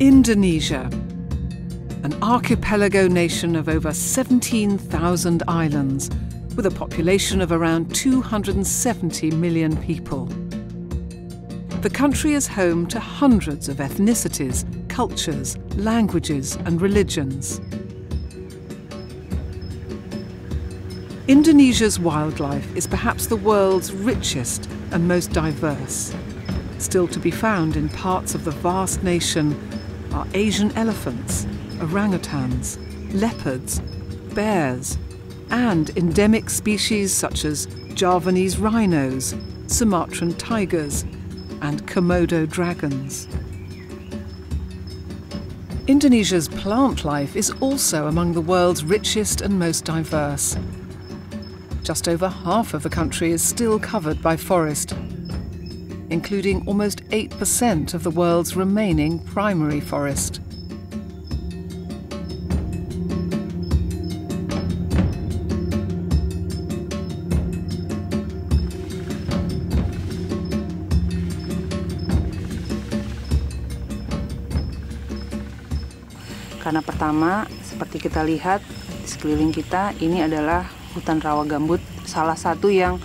Indonesia, an archipelago nation of over 17,000 islands, with a population of around 270 million people. The country is home to hundreds of ethnicities, cultures, languages and religions. Indonesia's wildlife is perhaps the world's richest and most diverse. Still to be found in parts of the vast nation are Asian elephants, orangutans, leopards, bears, and endemic species such as Javanese rhinos, Sumatran tigers, and Komodo dragons. Indonesia's plant life is also among the world's richest and most diverse. Just over half of the country is still covered by forest, including almost 8% of the world's remaining primary forest. Karena pertama, seperti kita lihat di sekeliling kita, ini adalah hutan rawa gambut, salah satu yang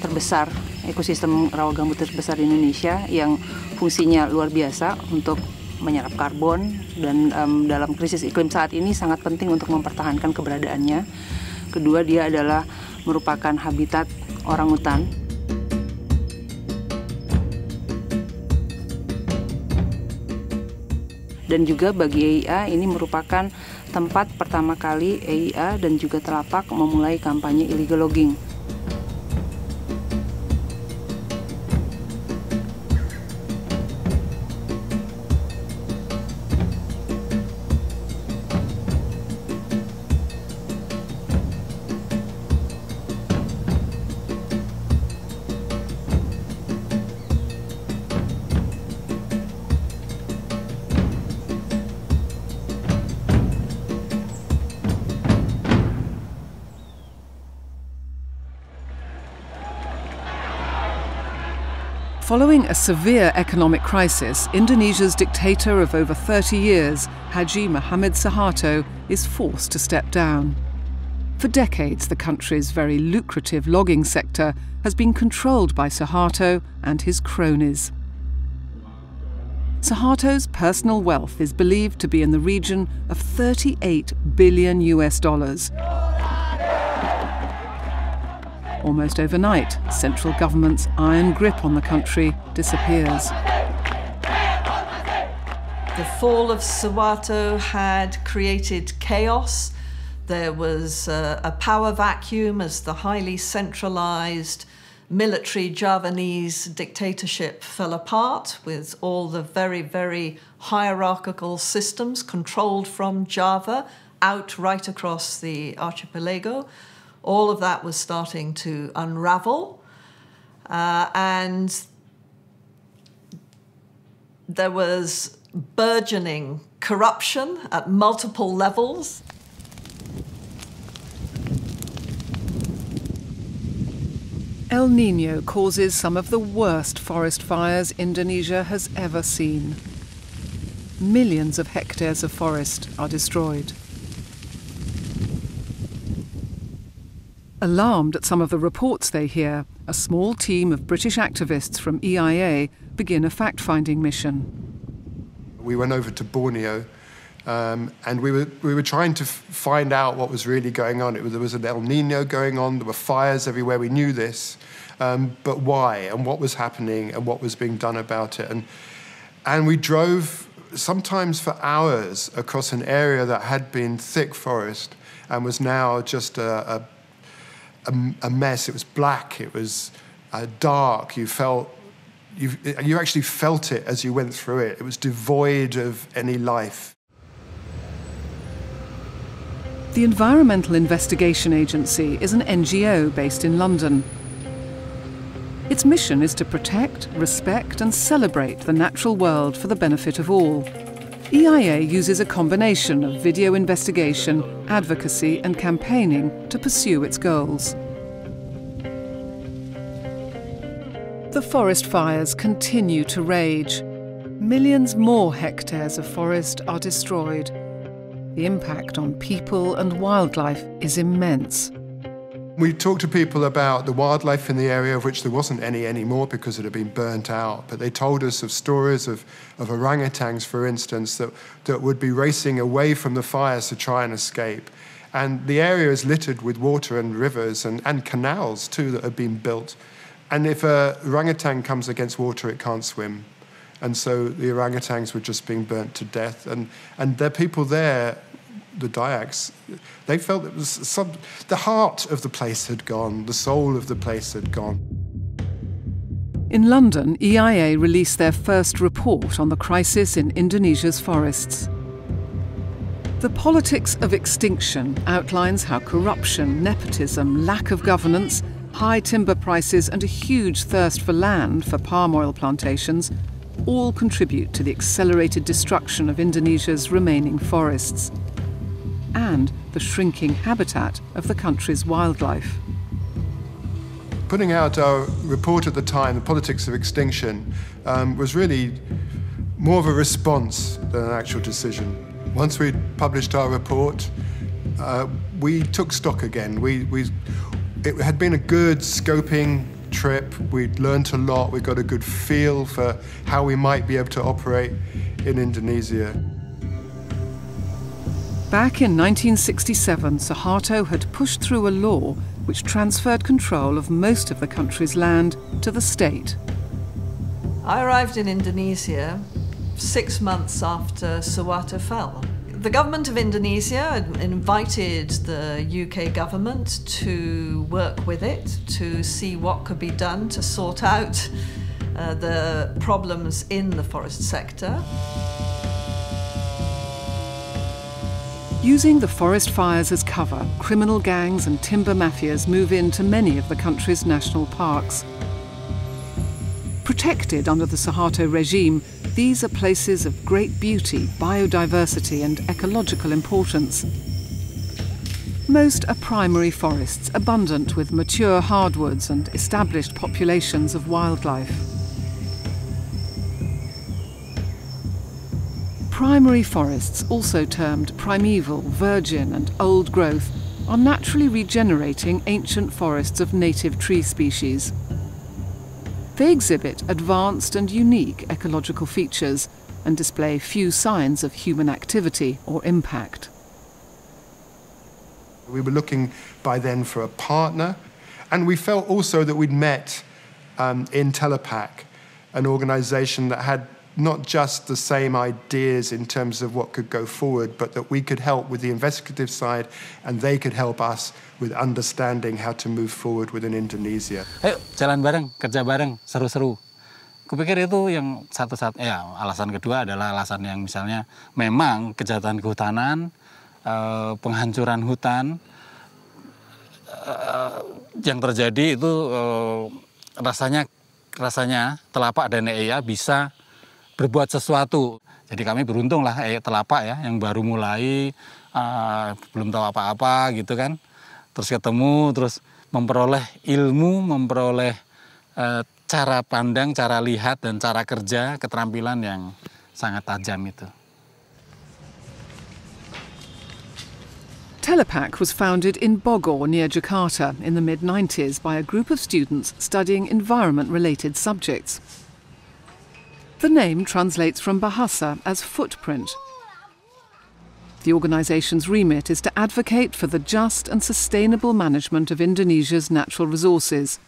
terbesar, ekosistem rawa gambut terbesar di Indonesia, yang fungsinya luar biasa untuk menyerap karbon dan dalam krisis iklim saat ini sangat penting untuk mempertahankan keberadaannya. Kedua, dia adalah merupakan habitat orangutan. Dan juga bagi EIA ini merupakan tempat pertama kali EIA dan juga Telapak memulai kampanye illegal logging. Following a severe economic crisis, Indonesia's dictator of over 30 years, Haji Muhammad Suharto, is forced to step down. For decades, the country's very lucrative logging sector has been controlled by Suharto and his cronies. Suharto's personal wealth is believed to be in the region of $38 billion. Almost overnight, central government's iron grip on the country disappears. The fall of Suharto had created chaos. There was a power vacuum as the highly centralized military Javanese dictatorship fell apart, with all the very, very hierarchical systems controlled from Java out right across the archipelago. All of that was starting to unravel, and there was burgeoning corruption at multiple levels. El Niño causes some of the worst forest fires Indonesia has ever seen. Millions of hectares of forest are destroyed. Alarmed at some of the reports they hear, a small team of British activists from EIA begin a fact-finding mission. We went over to Borneo and we were trying to find out what was really going on. There was an El Niño going on, there were fires everywhere, we knew this, but why and what was happening and what was being done about it. And we drove sometimes for hours across an area that had been thick forest and was now just a mess. It was black, it was dark, you actually felt it as you went through it. It was devoid of any life. The Environmental Investigation Agency is an NGO based in London. Its mission is to protect, respect and celebrate the natural world for the benefit of all. EIA uses a combination of video investigation, advocacy and campaigning to pursue its goals. The forest fires continue to rage. Millions more hectares of forest are destroyed. The impact on people and wildlife is immense. We talked to people about the wildlife in the area, of which there wasn't any anymore because it had been burnt out. But they told us of stories of orangutans, for instance, that would be racing away from the fires to try and escape. And the area is littered with water and rivers and canals, too, that have been built. And if a orangutan comes against water, it can't swim. And so the orangutans were just being burnt to death. And the people there, the Dayaks, they felt it was the heart of the place had gone, the soul of the place had gone. In London, EIA released their first report on the crisis in Indonesia's forests. The Politics of Extinction outlines how corruption, nepotism, lack of governance, high timber prices and a huge thirst for land for palm oil plantations all contribute to the accelerated destruction of Indonesia's remaining forests and the shrinking habitat of the country's wildlife. Putting out our report at the time, The Politics of Extinction, was really more of a response than an actual decision. Once we'd published our report, we took stock again. It had been a good scoping trip. We'd learnt a lot. We got a good feel for how we might be able to operate in Indonesia. Back in 1967, Suharto had pushed through a law which transferred control of most of the country's land to the state. I arrived in Indonesia 6 months after Suharto fell. The government of Indonesia invited the UK government to work with it, to see what could be done to sort out the problems in the forest sector. Using the forest fires as cover, criminal gangs and timber mafias move into many of the country's national parks. Protected under the Suharto regime, these are places of great beauty, biodiversity and ecological importance. Most are primary forests, abundant with mature hardwoods and established populations of wildlife. Primary forests, also termed primeval, virgin and old growth, are naturally regenerating ancient forests of native tree species. They exhibit advanced and unique ecological features and display few signs of human activity or impact. We were looking by then for a partner, and we felt also that we'd met in Telapak, an organisation that had not just the same ideas in terms of what could go forward, but that we could help with the investigative side and they could help us with understanding how to move forward within Indonesia. Ayo jalan bareng, kerja bareng, seru-seru. Kupikir itu yang satu-satu, ya alasan kedua adalah alasan yang misalnya memang kejahatan kehutanan, penghancuran hutan, yang terjadi itu rasanya Telapak dan EIA bisa berbuat sesuatu. Jadi kami beruntung lah Telapak ya, yang baru mulai, belum tahu apa-apa gitu kan. Terus ketemu, terus memperoleh ilmu, memperoleh cara pandang, cara lihat, dan cara kerja, keterampilan yang sangat tajam itu. Telapak was founded in Bogor near Jakarta in the mid-90s by a group of students studying environment-related subjects. The name translates from Bahasa as footprint. The organisation's remit is to advocate for the just and sustainable management of Indonesia's natural resources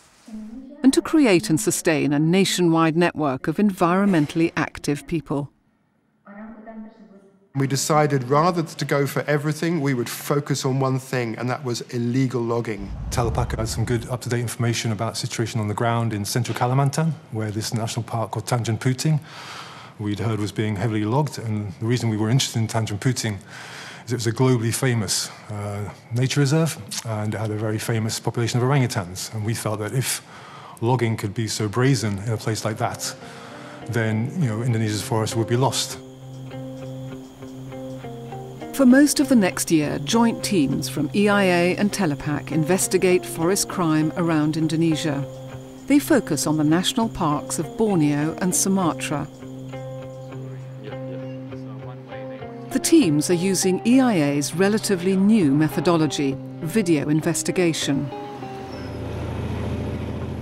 and to create and sustain a nationwide network of environmentally active people. We decided rather to go for everything, we would focus on one thing, and that was illegal logging. Telapak had some good up-to-date information about the situation on the ground in central Kalimantan, where this national park called Tanjung Puting, we'd heard was being heavily logged. And the reason we were interested in Tanjung Puting is it was a globally famous nature reserve, and it had a very famous population of orangutans. And we felt that if logging could be so brazen in a place like that, then Indonesia's forests would be lost. For most of the next year, joint teams from EIA and Telapak investigate forest crime around Indonesia. They focus on the national parks of Borneo and Sumatra. The teams are using EIA's relatively new methodology, video investigation.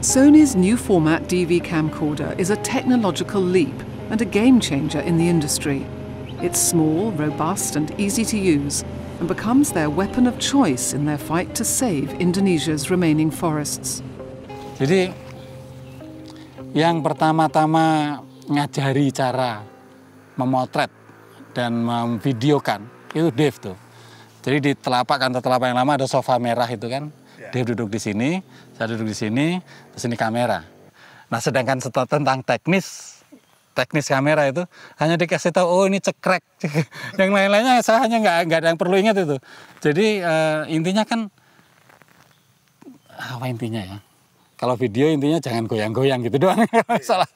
Sony's new format DV camcorder is a technological leap and a game changer in the industry. It's small, robust and easy to use, and becomes their weapon of choice in their fight to save Indonesia's remaining forests. Jadi, yang pertama-tama ngajari cara memotret dan memvideokan itu Dave tuh. Jadi di telapak kantor telapak yang lama ada sofa merah itu kan. Dave duduk di sini, saya duduk di sini, terus ini kamera. Nah, sedangkan tentang teknis kamera itu hanya dikasih tahu, oh ini cekrek. Yang lain-lainnya saya hanya nggak ada yang perlu ingat itu. Jadi intinya kan apa intinya ya? Kalau video intinya jangan goyang-goyang gitu doang. Salah.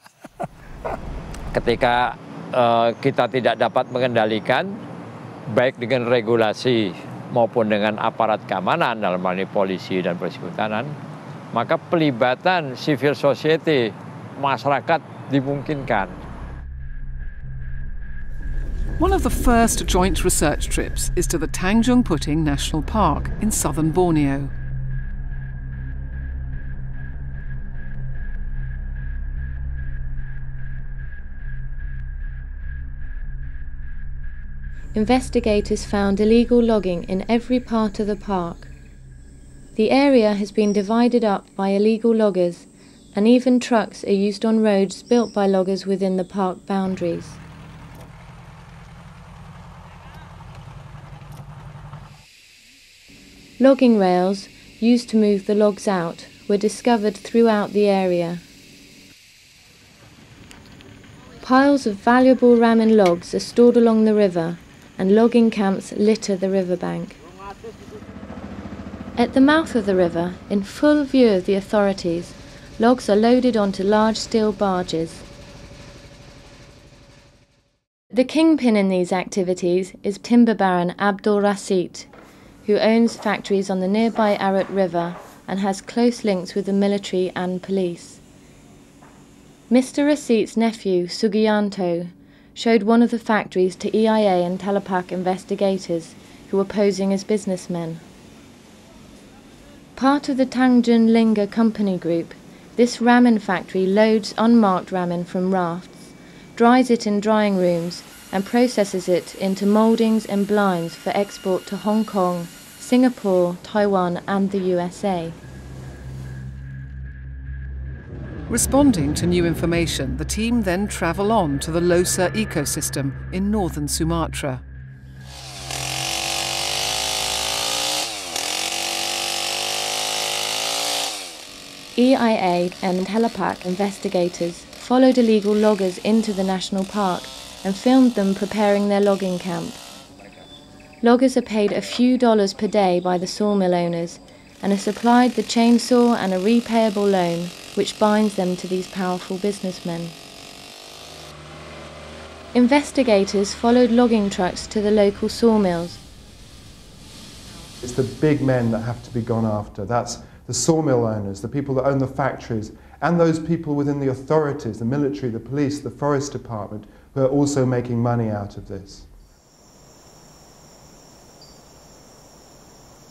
Ketika kita tidak dapat mengendalikan baik dengan regulasi maupun dengan aparat keamanan dalam hal ini polisi dan polisi kehutanan, maka pelibatan civil society masyarakat dimungkinkan. One of the first joint research trips is to the Tanjung Puting National Park in southern Borneo. Investigators found illegal logging in every part of the park. The area has been divided up by illegal loggers, and even trucks are used on roads built by loggers within the park boundaries. Logging rails, used to move the logs out, were discovered throughout the area. Piles of valuable ramen logs are stored along the river, and logging camps litter the riverbank. At the mouth of the river, in full view of the authorities, logs are loaded onto large steel barges. The kingpin in these activities is timber baron Abdul Rasid, who owns factories on the nearby Arut River and has close links with the military and police. Mr. Rasid's nephew, Sugianto, showed one of the factories to EIA and Telapak investigators who were posing as businessmen. Part of the Tanjung Linga Company Group, this ramen factory loads unmarked ramen from rafts, dries it in drying rooms and processes it into mouldings and blinds for export to Hong Kong, Singapore, Taiwan and the USA. Responding to new information, the team then travel on to the Losa ecosystem in northern Sumatra. EIA and Telapak investigators followed illegal loggers into the national park and filmed them preparing their logging camp. Loggers are paid a few dollars per day by the sawmill owners and are supplied the chainsaw and a repayable loan which binds them to these powerful businessmen. Investigators followed logging trucks to the local sawmills. It's the big men that have to be gone after. That's the sawmill owners, the people that own the factories, and those people within the authorities, the military, the police, the forest department, who are also making money out of this.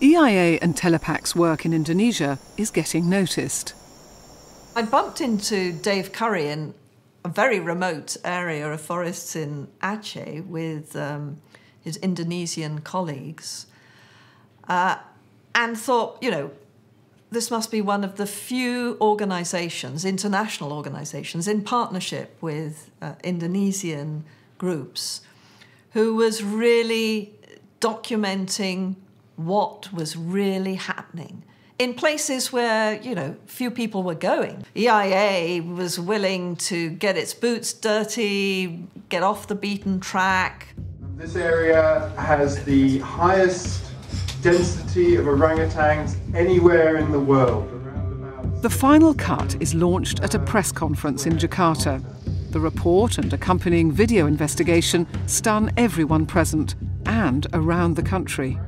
EIA and Telepak's work in Indonesia is getting noticed. I bumped into Dave Curry in a very remote area of forests in Aceh with his Indonesian colleagues and thought, you know, this must be one of the few organisations, international organisations, in partnership with Indonesian groups who was really documenting what was really happening in places where, you know, few people were going. EIA was willing to get its boots dirty, get off the beaten track. This area has the highest density of orangutans anywhere in the world. The final cut is launched at a press conference in Jakarta. The report and accompanying video investigation stun everyone present and around the country.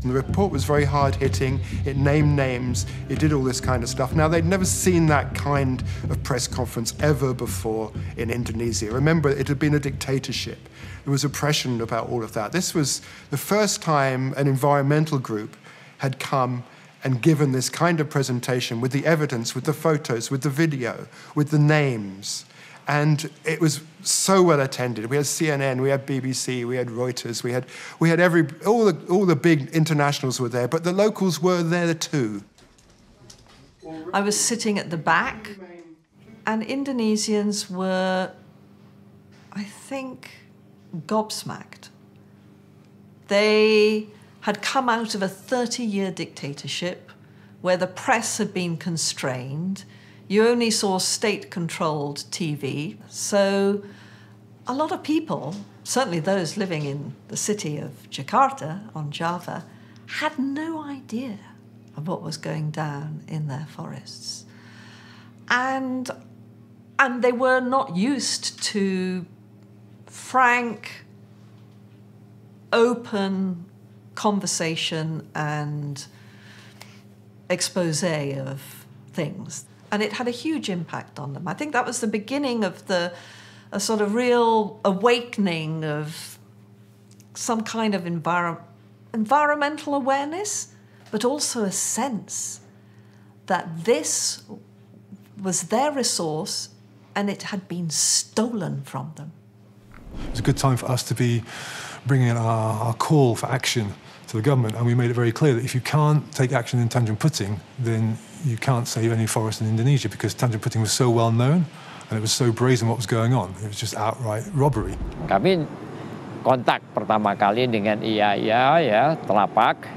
And the report was very hard-hitting, it named names, it did all this kind of stuff. Now, they'd never seen that kind of press conference ever before in Indonesia. Remember, it had been a dictatorship. There was oppression about all of that. This was the first time an environmental group had come and given this kind of presentation with the evidence, with the photos, with the video, with the names. And it was so well attended. We had CNN, we had BBC, we had Reuters, we had all the big internationals were there, but the locals were there too. I was sitting at the back, and Indonesians were, I think, gobsmacked. They had come out of a 30-year dictatorship where the press had been constrained. You only saw state-controlled TV. So a lot of people, certainly those living in the city of Jakarta on Java, had no idea of what was going down in their forests. And they were not used to frank, open conversation and expose of things. And it had a huge impact on them. I think that was the beginning of a sort of real awakening of some kind of environmental awareness, but also a sense that this was their resource and it had been stolen from them. It was a good time for us to be bringing in our call for action to the government, and we made it very clear that if you can't take action in Tanjung Puting, then you can't save any forest in Indonesia, because Tanjung Puting was so well known and it was so brazen what was going on. It was just outright robbery. Kami kontak pertama kali dengan EIA ya Telapak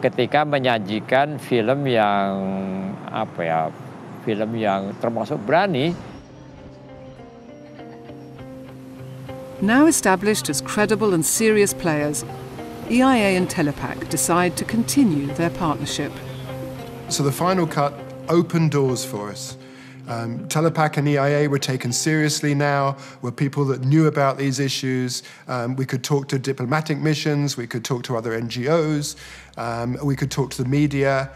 ketika menyajikan film yang film yang termasuk berani. Now established as credible and serious players, EIA and Telapak decide to continue their partnership. So the final cut opened doors for us. Telapak and EIA were taken seriously now, were people that knew about these issues. We could talk to diplomatic missions, we could talk to other NGOs, we could talk to the media.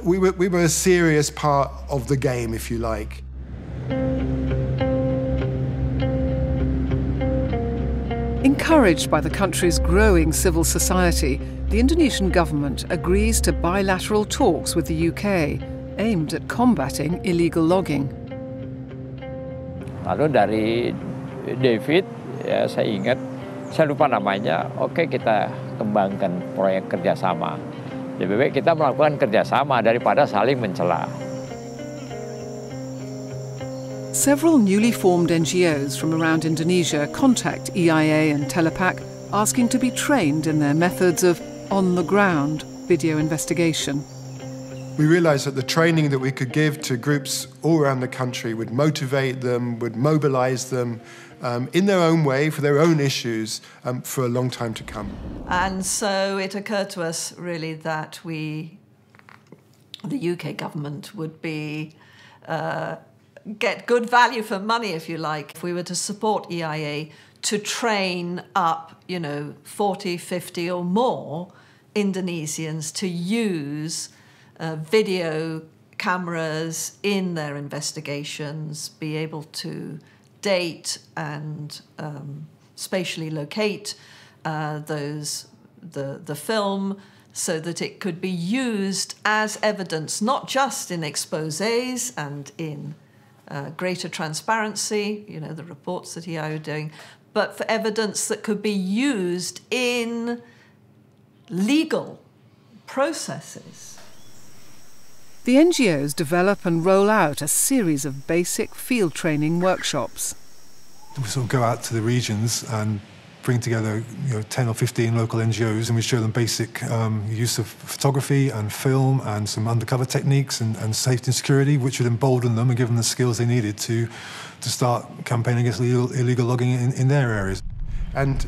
We were a serious part of the game, if you like. Encouraged by the country's growing civil society, the Indonesian government agrees to bilateral talks with the UK, aimed at combating illegal logging. Lalu dari David, ya saya ingat, saya lupa namanya, oke kita kembangkan proyek kerjasama. Lebih baik kita melakukan kerjasama daripada saling mencela. Several newly formed NGOs from around Indonesia contact EIA and Telapak, asking to be trained in their methods of on-the-ground video investigation. We realised that the training that we could give to groups all around the country would motivate them, would mobilise them in their own way, for their own issues, for a long time to come. And so it occurred to us, really, that the UK government would get good value for money, if you like, if we were to support EIA to train up, 40, 50 or more Indonesians to use video cameras in their investigations, be able to date and spatially locate the film, so that it could be used as evidence, not just in exposés and in greater transparency, the reports that EIA are doing, but for evidence that could be used in legal processes. The NGOs develop and roll out a series of basic field training workshops. We sort of go out to the regions and bring together 10 or 15 local NGOs, and we show them basic use of photography and film and some undercover techniques and safety and security, which would embolden them and give them the skills they needed to start campaigning against illegal logging in their areas. And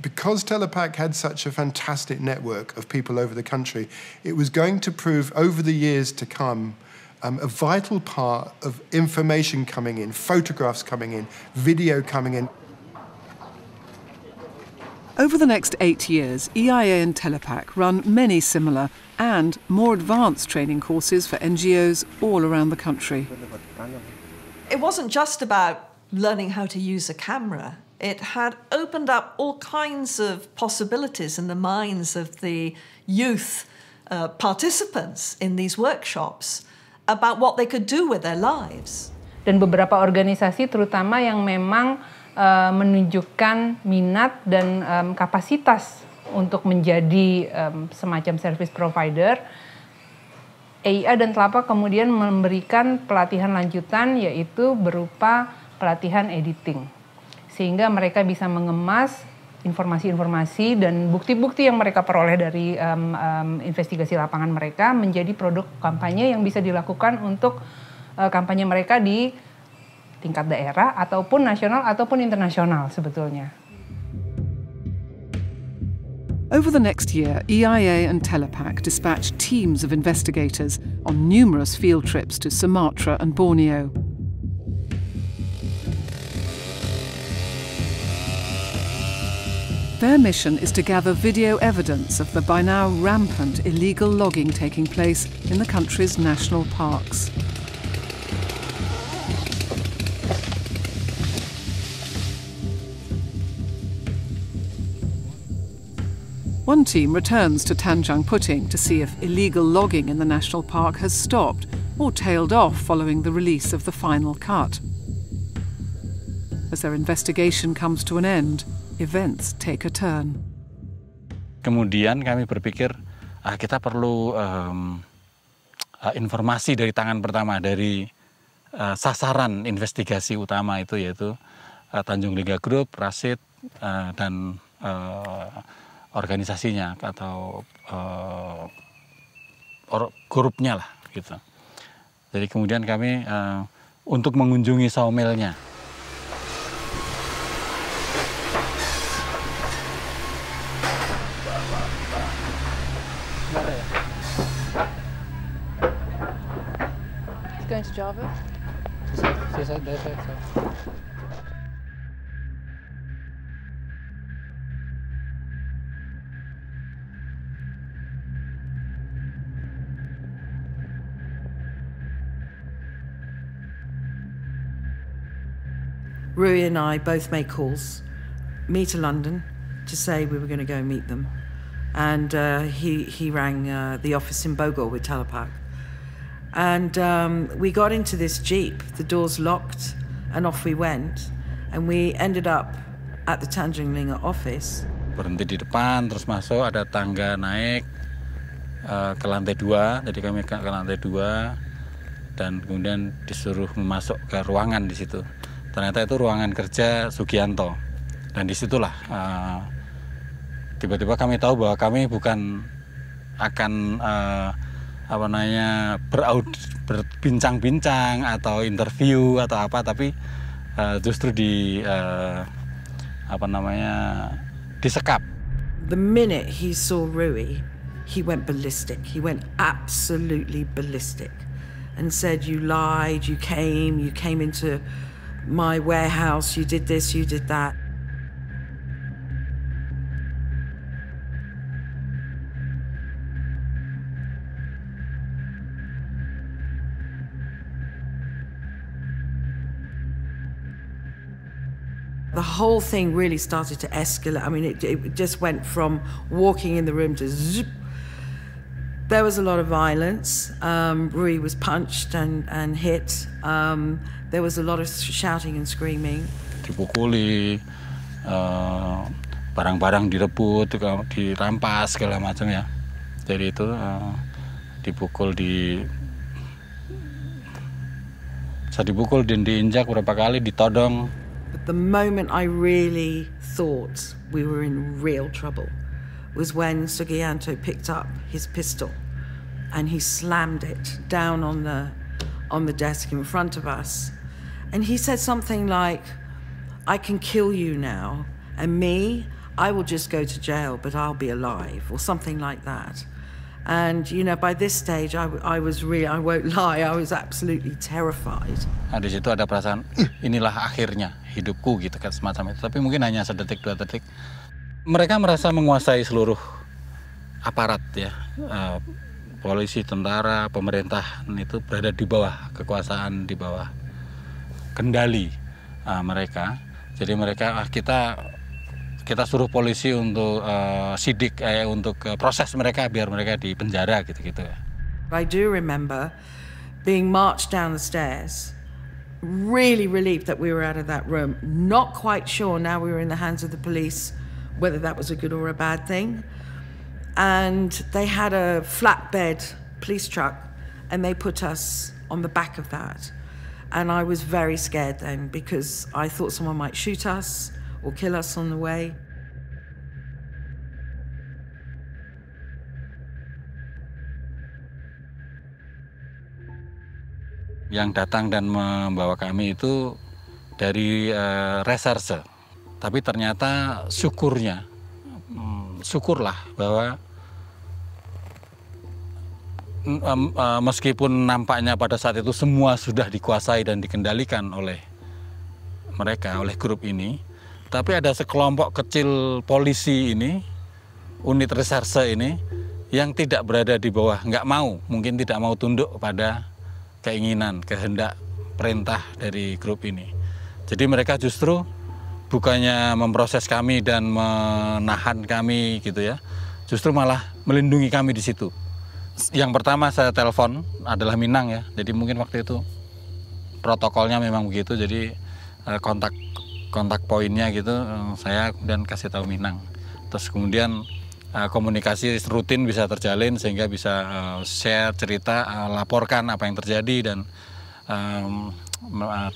because Telapak had such a fantastic network of people over the country, it was going to prove over the years to come a vital part of information coming in, photographs coming in, video coming in. Over the next 8 years, EIA and Telapak run many similar and more advanced training courses for NGOs all around the country. It wasn't just about learning how to use a camera. It had opened up all kinds of possibilities in the minds of the youth participants in these workshops about what they could do with their lives. Dan beberapa organisasi terutama yang memang menunjukkan minat dan kapasitas untuk menjadi semacam service provider, EIA dan Telapak kemudian memberikan pelatihan lanjutan yaitu berupa pelatihan editing. Sehingga mereka bisa mengemas informasi-informasi dan bukti-bukti yang mereka peroleh dari investigasi lapangan mereka menjadi produk kampanye yang bisa dilakukan untuk kampanye mereka di tingkat daerah ataupun nasional ataupun internasional sebetulnya. Over the next year, EIA and Telapak dispatched teams of investigators on numerous field trips to Sumatra and Borneo. Their mission is to gather video evidence of the by now rampant illegal logging taking place in the country's national parks. One team returns to Tanjung Puting to see if illegal logging in the national park has stopped or tailed off following the release of the final cut. As their investigation comes to an end, events take a turn. Kemudian kami berpikir kita perlu informasi dari tangan pertama dari sasaran investigasi utama itu yaitu Tanjung Liga Group, Rasid dan organisasinya atau grupnya lah gitu. Jadi kemudian kami untuk mengunjungi sawmillnya. It's going to Java. Rui and I both made calls, me to London, to say we were going to go and meet them. And he rang the office in Bogor with Telapak. And we got into this Jeep, the doors locked, and off we went. And we ended up at the Tanjung Liga office. Berhenti di depan, terus masuk, ada tangga naik ke lantai 2. Jadi kami ke lantai 2 dan kemudian disuruh masuk ke ruangan di situ. Ternyata itu ruangan kerja Sugianto. Dan disitulah tiba-tiba kami tahu bahwa kami bukan akan berbincang-bincang atau interview atau apa, tapi justru disekap. The minute he saw Rui, he went ballistic. He went absolutely ballistic and said, "You lied, you came into my warehouse, you did this, you did that." The whole thing really started to escalate. I mean, it just went from walking in the room to zip. There was a lot of violence. Rui was punched and hit. There was a lot of shouting and screaming. Dipukuli, barang-barang direbut, dirampas segala macam ya. Jadi itu dipukul dan diinjak beberapa kali, ditodong. But the moment I really thought we were in real trouble was when Sugianto picked up his pistol and he slammed it down on the desk in front of us. And he said something like, "I can kill you now, and me, I will just go to jail, but I'll be alive," or something like that. And, you know, by this stage, I won't lie, I was absolutely terrified. Nah, di situ ada perasaan, inilah akhirnya hidupku gitu kan, semacam itu. Tapi mungkin hanya sedetik, 2 detik. Mereka merasa menguasai seluruh aparat ya, polisi, tentara, pemerintah itu berada di bawah kekuasaan, di bawah kendali mereka. Jadi mereka kita suruh polisi untuk sidik, untuk proses mereka biar mereka di penjara gitu-gitu ya. I do remember being marched down the stairs, really relieved that we were out of that room, not quite sure now we were in the hands of the police whether that was a good or a bad thing. And they had a flatbed police truck and they put us on the back of that. And I was very scared then because I thought someone might shoot us or kill us on the way. Yang datang dan membawa kami itu dari reserse. Tapi ternyata syukurlah bahwa meskipun nampaknya pada saat itu semua sudah dikuasai dan dikendalikan oleh mereka, oleh grup ini, tapi ada sekelompok kecil polisi ini, unit reserse ini, yang tidak berada di bawah, mungkin tidak mau tunduk pada keinginan, kehendak, perintah dari grup ini. Jadi mereka justru bukannya memproses kami dan menahan kami gitu ya, justru malah melindungi kami di situ. Yang pertama saya telepon adalah Minang ya, jadi mungkin waktu itu protokolnya memang begitu, jadi kontak poinnya gitu saya kemudian kasih tahu Minang. Terus kemudian komunikasi rutin bisa terjalin sehingga bisa share cerita, laporkan apa yang terjadi, dan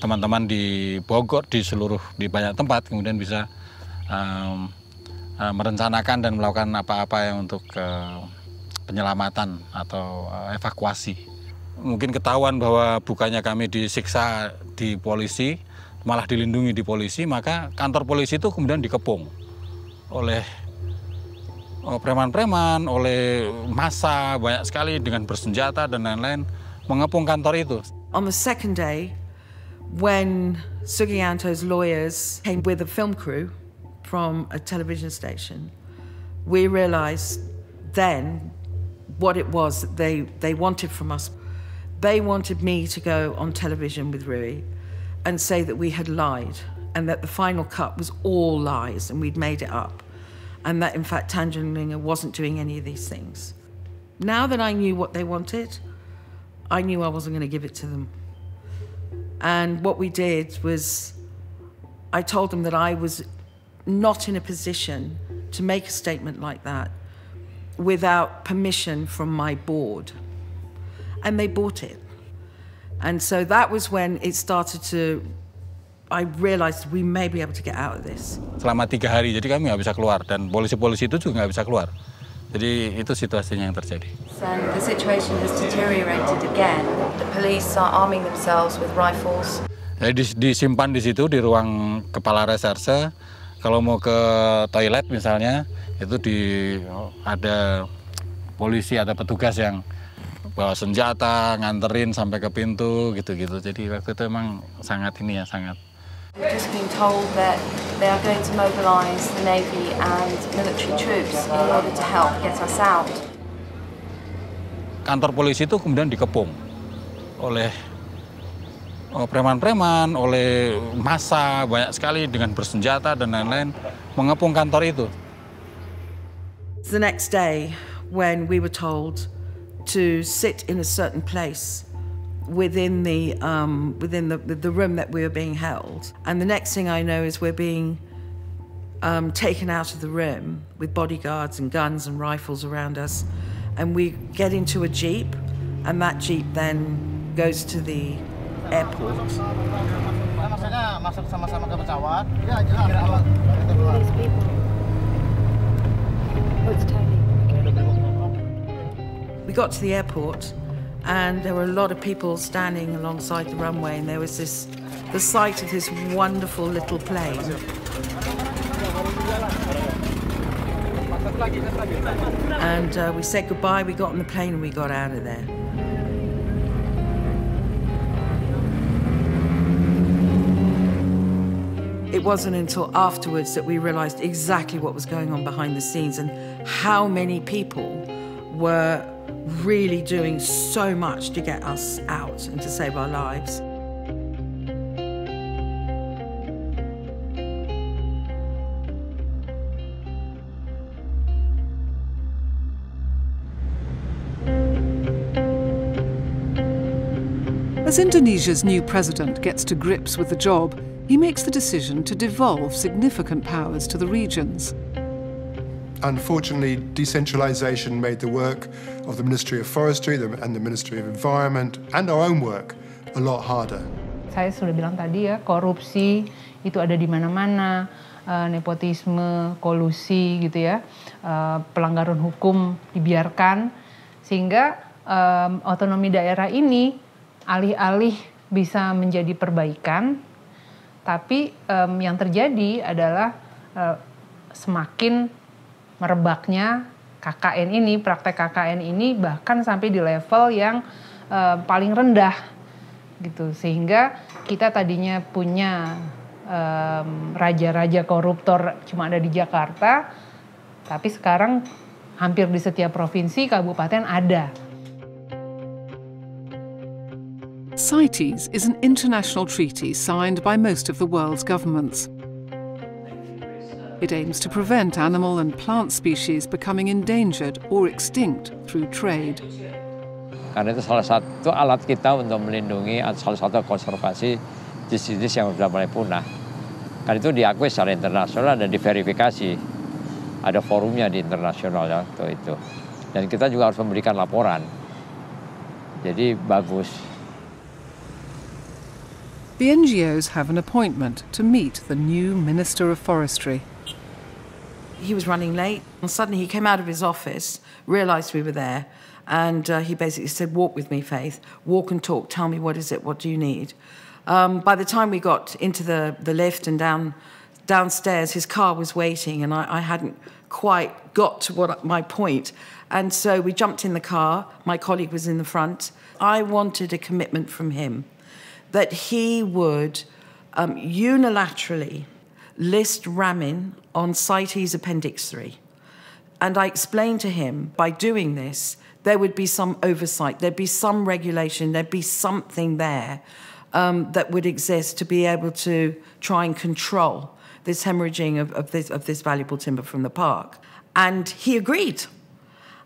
teman-teman di Bogor, di banyak tempat kemudian bisa merencanakan dan melakukan apa-apa yang untuk penyelamatan atau evakuasi. Mungkin ketahuan bahwa bukannya kami disiksa di polisi, malah dilindungi di polisi, maka kantor polisi itu kemudian dikepung oleh preman-preman, oleh massa banyak sekali dengan bersenjata dan lain-lain mengepung kantor itu. On the second day, when Sugianto's lawyers came with a film crew from a television station, we realized then what it was that they wanted from us. They wanted me to go on television with Rui and say that we had lied and that the final cut was all lies and we'd made it up, and that in fact Tanjung Linga wasn't doing any of these things. Now that I knew what they wanted, I knew I wasn't going to give it to them. And what we did was, I told them that I was not in a position to make a statement like that without permission from my board. And they bought it. And so that was when it started to, I realized we may be able to get out of this. Selama 3 hari, jadi kami nggak bisa keluar, dan polisi-polisi itu juga nggak bisa keluar. Jadi itu situasinya yang terjadi. And the situation has deteriorated again. The police are arming themselves with rifles. Jadi disimpan di situ di ruang kepala reserse. Kalau mau ke toilet misalnya, itu ada polisi, ada petugas yang bawa senjata, nganterin sampai ke pintu gitu-gitu. Jadi waktu itu emang sangat sangat. We've just been told that they are going to mobilize the Navy and military troops in order to help get us out. Kantor polisi itu kemudian dikepung oleh preman-preman, oleh massa banyak sekali dengan bersenjata dan lain-lain mengepung kantor itu. The next day, when we were told to sit in a certain place within the room that we were being held, and the next thing I know is we're being taken out of the room with bodyguards and guns and rifles around us, and we get into a jeep, and that jeep then goes to the airport. Masuk sama-sama ke pesawat. We got to the airport, and there were a lot of people standing alongside the runway, and there was the sight of this wonderful little plane. And we said goodbye, we got on the plane and we got out of there. It wasn't until afterwards that we realised exactly what was going on behind the scenes and how many people were really doing so much to get us out and to save our lives. As Indonesia's new president gets to grips with the job, he makes the decision to devolve significant powers to the regions. Unfortunately, decentralisation made the work of the Ministry of Forestry and the Ministry of Environment and our own work a lot harder. Saya sudah bilang tadi ya, korupsi itu ada di mana-mana, nepotisme, kolusi gitu ya, pelanggaran hukum dibiarkan, sehingga otonomi daerah ini alih-alih bisa menjadi perbaikan, tapi yang terjadi adalah semakin merebaknya KKN ini, praktek KKN ini bahkan sampai di level yang paling rendah gitu, sehingga kita tadinya punya raja-raja koruptor cuma ada di Jakarta, tapi sekarang hampir di setiap provinsi, kabupaten ada. CITES is an international treaty signed by most of the world's governments. It aims to prevent animal and plant species becoming endangered or extinct through trade. Karena itu salah satu alat kita untuk melindungi, salah satu konservasi jenis-jenis yang sudah mulai punah. Karena itu diakui secara internasional dan diverifikasi. Ada forumnya di internasional ya, itu. Dan kita juga harus memberikan laporan. Jadi bagus. The NGOs have an appointment to meet the new Minister of Forestry. He was running late, and suddenly he came out of his office, realised we were there, and he basically said, "Walk with me, Faith. Walk and talk. Tell me, what is it? What do you need?" By the time we got into the lift and downstairs, his car was waiting, and I hadn't quite got to my point. And so we jumped in the car. My colleague was in the front. I wanted a commitment from him that he would unilaterally list Ramin on CITES Appendix 3. And I explained to him, by doing this, there would be some oversight, there'd be some regulation, there'd be something there that would exist to be able to try and control this hemorrhaging of this valuable timber from the park. And he agreed.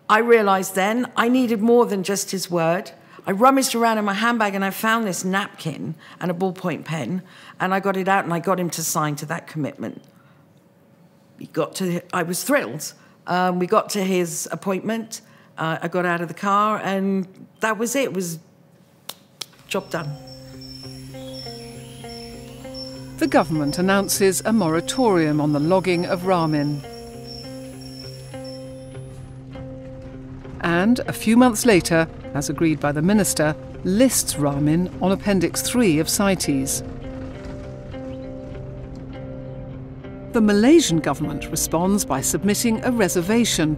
I realised then I needed more than just his word. I rummaged around in my handbag and I found this napkin and a ballpoint pen, and I got it out and I got him to sign to that commitment. I was thrilled. We got to his appointment. I got out of the car, and that was it. It was job done. The government announces a moratorium on the logging of Ramin. And a few months later, as agreed by the minister, lists Ramin on Appendix 3 of CITES. The Malaysian government responds by submitting a reservation.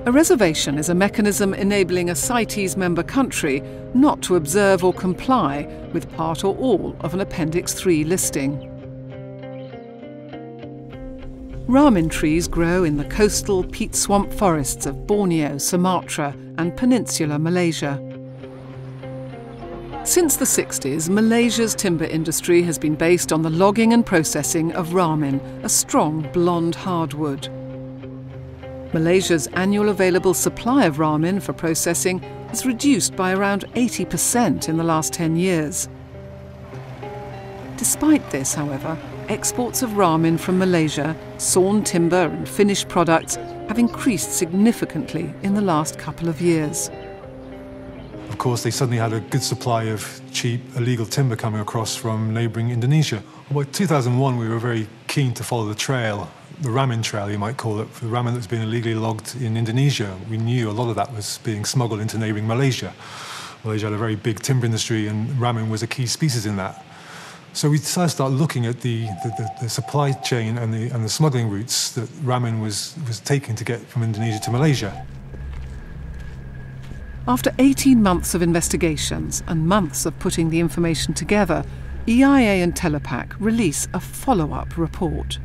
A reservation is a mechanism enabling a CITES member country not to observe or comply with part or all of an Appendix 3 listing. Ramin trees grow in the coastal peat swamp forests of Borneo, Sumatra and peninsular Malaysia. Since the 60s, Malaysia's timber industry has been based on the logging and processing of Ramin, a strong blonde hardwood. Malaysia's annual available supply of Ramin for processing has reduced by around 80% in the last 10 years. Despite this, however, exports of Ramin from Malaysia, sawn timber and finished products have increased significantly in the last couple of years. Of course, they suddenly had a good supply of cheap, illegal timber coming across from neighbouring Indonesia. By 2001, we were very keen to follow the trail, the Ramin trail, you might call it, for the Ramin that's been illegally logged in Indonesia. We knew a lot of that was being smuggled into neighbouring Malaysia. Malaysia had a very big timber industry, and Ramin was a key species in that. So we decided to start looking at the supply chain and the smuggling routes that Ramin was taking to get from Indonesia to Malaysia. After 18 months of investigations and months of putting the information together, EIA and Telapak release a follow-up report.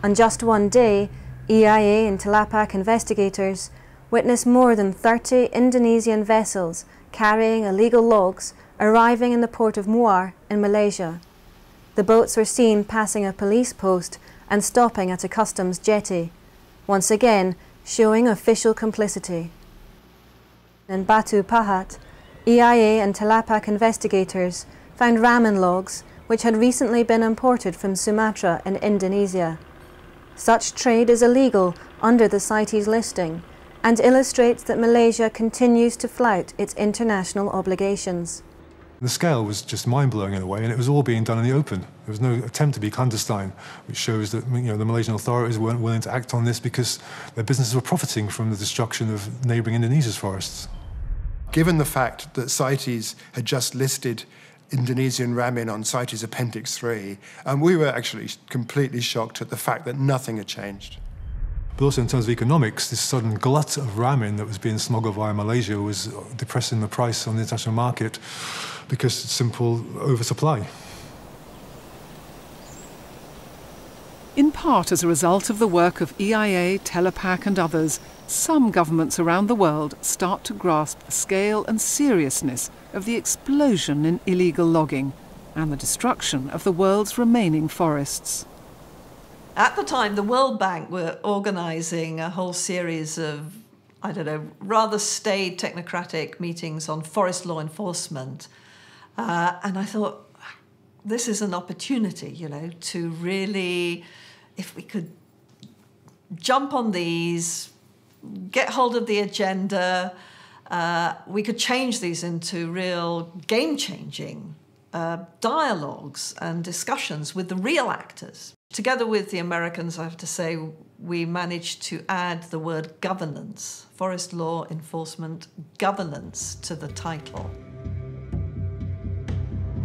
On just one day, EIA and Telapak investigators witnessed more than 30 Indonesian vessels carrying illegal logs arriving in the port of Muar in Malaysia. The boats were seen passing a police post and stopping at a customs jetty, once again showing official complicity. In Batu Pahat, EIA and Telapak investigators found ramen logs which had recently been imported from Sumatra in Indonesia. Such trade is illegal under the CITES listing and illustrates that Malaysia continues to flout its international obligations. The scale was just mind-blowing in a way, and it was all being done in the open. There was no attempt to be clandestine, which shows that the Malaysian authorities weren't willing to act on this because their businesses were profiting from the destruction of neighbouring Indonesia's forests. Given the fact that CITES had just listed Indonesian ramen on CITES Appendix 3, and we were actually completely shocked at the fact that nothing had changed. But also in terms of economics, this sudden glut of ramen that was being smuggled via Malaysia was depressing the price on the international market because it's simple oversupply. In part as a result of the work of EIA, Telapak and others, some governments around the world start to grasp the scale and seriousness of the explosion in illegal logging and the destruction of the world's remaining forests. At the time, the World Bank were organising a whole series of, rather staid technocratic meetings on forest law enforcement. And I thought, this is an opportunity, to really, if we could jump on these, get hold of the agenda, we could change these into real game-changing dialogues and discussions with the real actors. Together with the Americans, I have to say, we managed to add the word governance, forest law enforcement governance, to the title.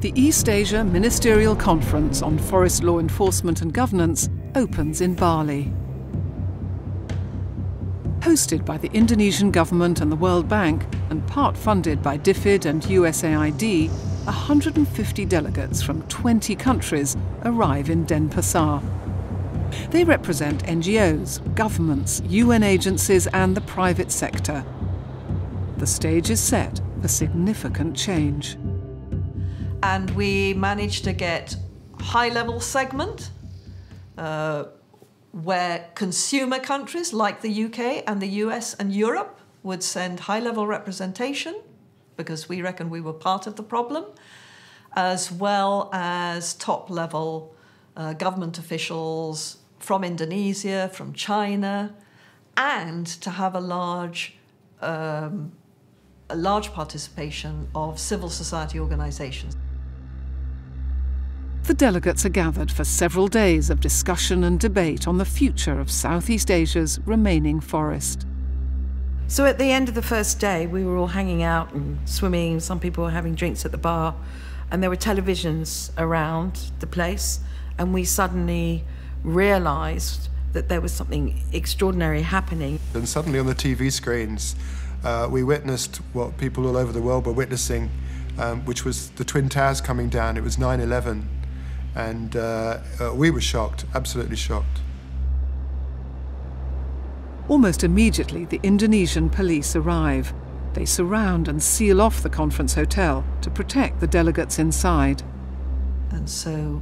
The East Asia Ministerial Conference on Forest Law Enforcement and Governance opens in Bali. Hosted by the Indonesian government and the World Bank, and part funded by DFID and USAID, 150 delegates from 20 countries arrive in Denpasar. They represent NGOs, governments, UN agencies and the private sector. The stage is set for significant change. And we managed to get high-level segment where consumer countries like the UK and the US and Europe would send high-level representation, because we reckon we were part of the problem, as well as top-level government officials from Indonesia, from China, and to have a large participation of civil society organisations. The delegates are gathered for several days of discussion and debate on the future of Southeast Asia's remaining forest. So at the end of the first day, we were all hanging out and swimming. Some people were having drinks at the bar, and there were televisions around the place. And we suddenly realised that there was something extraordinary happening. And suddenly on the TV screens, we witnessed what people all over the world were witnessing, which was the Twin Towers coming down. It was 9/11. And we were shocked, absolutely shocked. Almost immediately, the Indonesian police arrive. They surround and seal off the conference hotel to protect the delegates inside. And so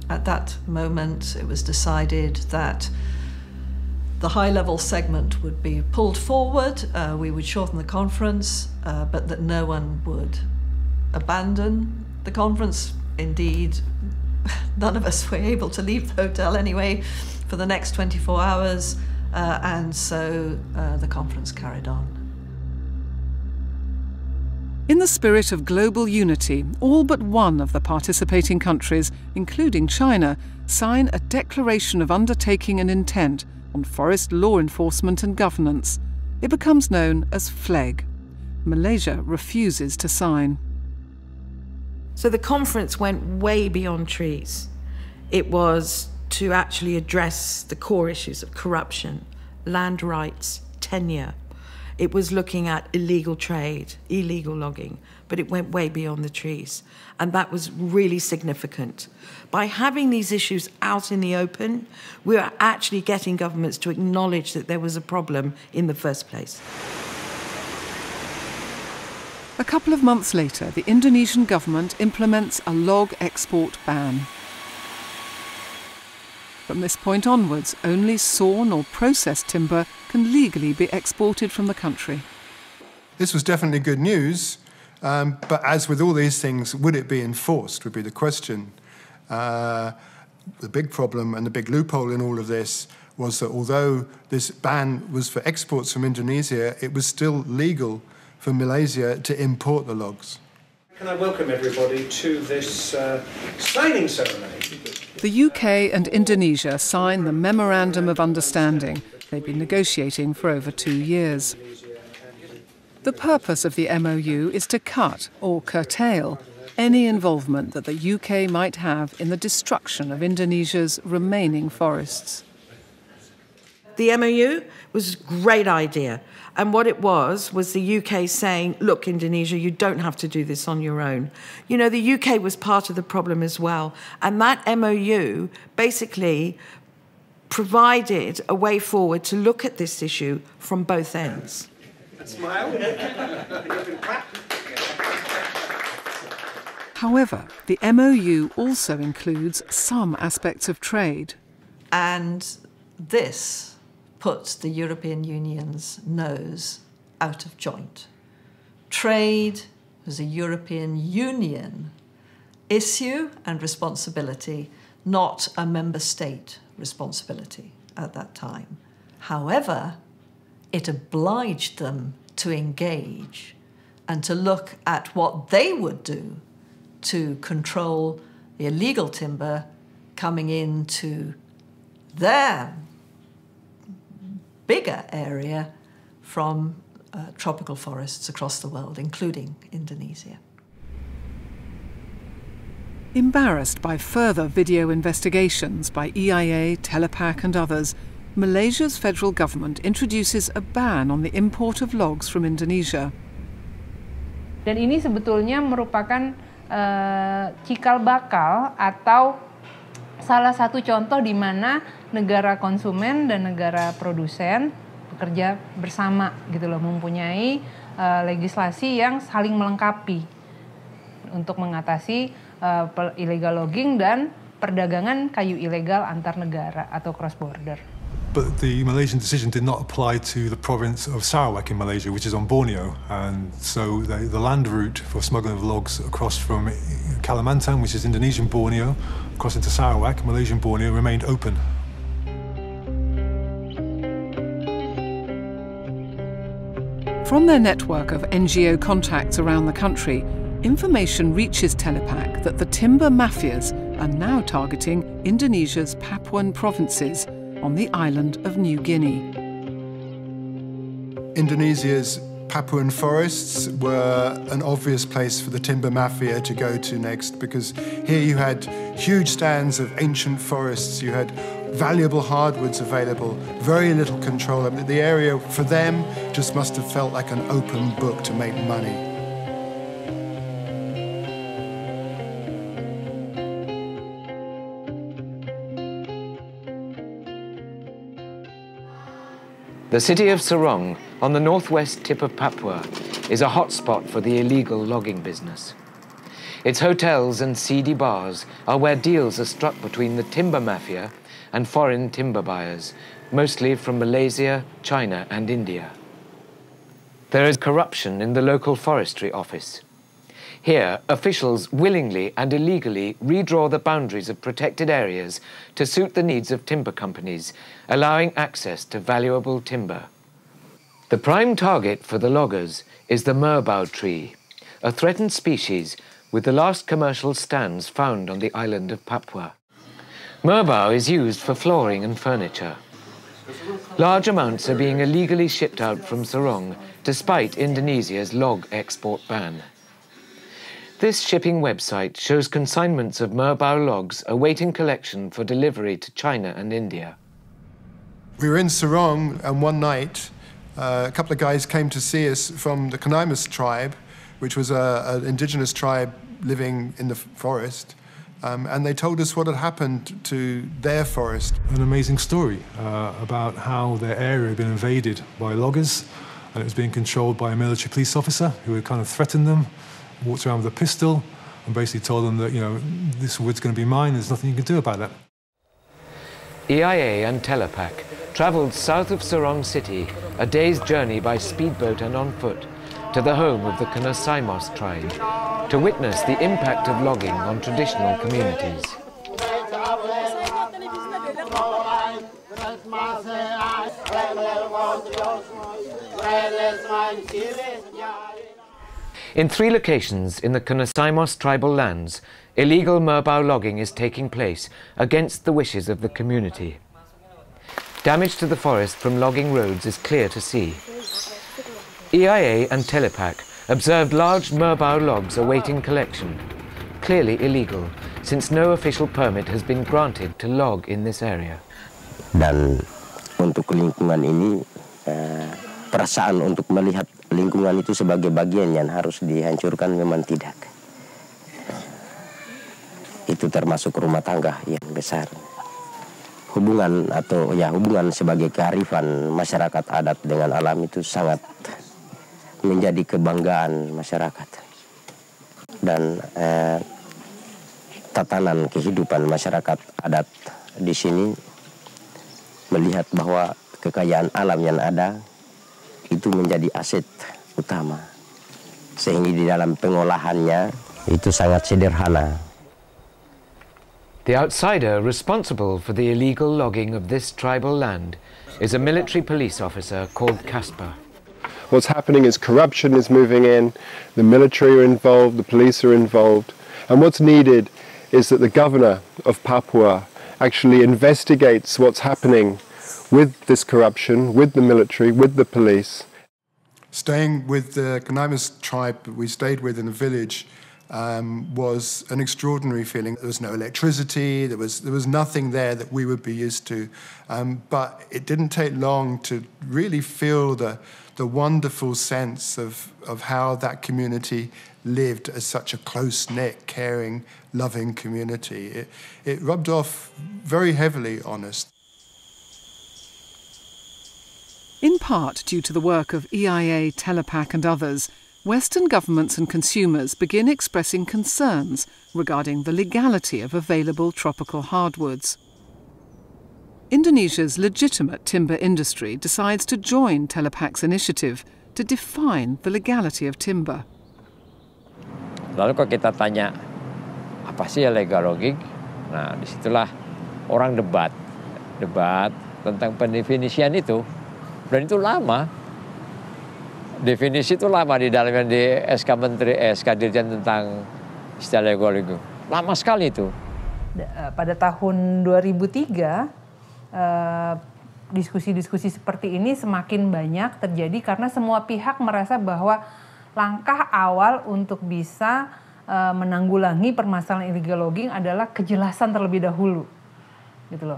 at that moment, it was decided that the high-level segment would be pulled forward, we would shorten the conference, but that no one would abandon the conference. Indeed, none of us were able to leave the hotel anyway for the next 24 hours, and so the conference carried on. In the spirit of global unity, all but one of the participating countries, including China, sign a declaration of undertaking an intent on forest law enforcement and governance. It becomes known as FLEG. Malaysia refuses to sign. So the conference went way beyond trees. It was to actually address the core issues of corruption, land rights, tenure. It was looking at illegal trade, illegal logging, but it went way beyond the trees. And that was really significant. By having these issues out in the open, we are actually getting governments to acknowledge that there was a problem in the first place. A couple of months later, the Indonesian government implements a log export ban. From this point onwards, only sawn or processed timber can legally be exported from the country. This was definitely good news, but as with all these things, would it be enforced would be the question. The big problem and the big loophole in all of this was that although this ban was for exports from Indonesia, it was still legal for Malaysia to import the logs. Can I welcome everybody to this signing ceremony? The UK and Indonesia signed the Memorandum of Understanding. They've been negotiating for over 2 years. The purpose of the MOU is to cut or curtail any involvement that the UK might have in the destruction of Indonesia's remaining forests. The MOU was a great idea. And what it was the UK saying, look, Indonesia, you don't have to do this on your own. You know, the UK was part of the problem as well. And that MOU basically provided a way forward to look at this issue from both ends. Smile. However, the MOU also includes some aspects of trade. And this puts the European Union's nose out of joint. Trade was a European Union issue and responsibility, not a member state responsibility at that time. However, it obliged them to engage and to look at what they would do to control the illegal timber coming into their bigger area from tropical forests across the world, including Indonesia. Embarrassed by further video investigations by EIA, Telapak and others, Malaysia's federal government introduces a ban on the import of logs from Indonesia. Dan ini sebetulnya merupakan cikal bakal atau salah satu contoh di mana negara konsumen dan negara produsen bekerja bersama gitu loh, mempunyai legislasi yang saling melengkapi untuk mengatasi illegal logging dan perdagangan kayu ilegal antar negara atau cross border. But the Malaysian decision did not apply to the province of Sarawak in Malaysia, which is on Borneo. And so the land route for smuggling of logs across from Kalimantan, which is Indonesian Borneo, across into Sarawak, Malaysian Borneo, remained open. From their network of NGO contacts around the country, information reaches Telapak that the timber mafias are now targeting Indonesia's Papuan provinces on the island of New Guinea. Indonesia's Papuan forests were an obvious place for the timber mafia to go to next, because here you had huge stands of ancient forests, you had valuable hardwoods available, very little control. I mean, the area for them just must have felt like an open book to make money. The city of Sorong, on the northwest tip of Papua, is a hotspot for the illegal logging business. Its hotels and seedy bars are where deals are struck between the timber mafia and foreign timber buyers, mostly from Malaysia, China and India. There is corruption in the local forestry office. Here, officials willingly and illegally redraw the boundaries of protected areas to suit the needs of timber companies, allowing access to valuable timber. The prime target for the loggers is the merbau tree, a threatened species with the last commercial stands found on the island of Papua. Merbau is used for flooring and furniture. Large amounts are being illegally shipped out from Sorong, despite Indonesia's log export ban. This shipping website shows consignments of merbau logs awaiting collection for delivery to China and India. We were in Sorong, and one night a couple of guys came to see us from the Kaoem tribe, which was an indigenous tribe living in the forest. And they told us what had happened to their forest. An amazing story about how their area had been invaded by loggers, and it was being controlled by a military police officer who had kind of threatened them, walked around with a pistol, and basically told them that, you know, this wood's going to be mine, there's nothing you can do about that. EIA and Telapak travelled south of Sorong city, a day's journey by speedboat and on foot, to the home of the Kaoem tribe, to witness the impact of logging on traditional communities. In 3 locations in the Kaoem tribal lands, illegal merbau logging is taking place against the wishes of the community. Damage to the forest from logging roads is clear to see. EIA and Telapak observed large merbau logs awaiting collection, clearly illegal, since no official permit has been granted to log in this area. Dan untuk lingkungan ini, perasaan untuk melihat lingkungan itu sebagai bagian yang harus dihancurkan memang tidak. Itu termasuk rumah tangga yang besar. Hubungan atau ya hubungan sebagai kearifan masyarakat adat dengan alam itu sangat menjadi kebanggaan masyarakat. Dan tatanan kehidupan masyarakat adat di sini melihat bahwa kekayaan alam yang ada itu menjadi aset utama. Sehingga di dalam pengolahannya itu sangat sederhana. The outsider responsible for the illegal logging of this tribal land is a military police officer called Casper. What's happening is corruption is moving in, the military are involved, the police are involved, and what's needed is that the governor of Papua actually investigates what's happening with this corruption, with the military, with the police. Staying with the Kaoem tribe that we stayed with in the village was an extraordinary feeling. There was no electricity, there was nothing there that we would be used to. But it didn't take long to really feel the wonderful sense of how that community lived as such a close-knit, caring, loving community. It rubbed off very heavily on us. In part due to the work of EIA, Telapak and others, Western governments and consumers begin expressing concerns regarding the legality of available tropical hardwoods. Indonesia's legitimate timber industry decides to join Telapak's initiative to define the legality of timber. Lalu kalau kita tanya, apa sih illegal logging? Nah, disitulah orang debat tentang pendefinisian itu. Dan itu lama. Definisi itu lama di dalamnya di SK Menteri, SK Dirjen tentang istilah legal itu. Lama sekali itu. Pada tahun 2003, diskusi-diskusi seperti ini semakin banyak terjadi karena semua pihak merasa bahwa langkah awal untuk bisa menanggulangi permasalahan illegal logging adalah kejelasan terlebih dahulu. Gitu loh.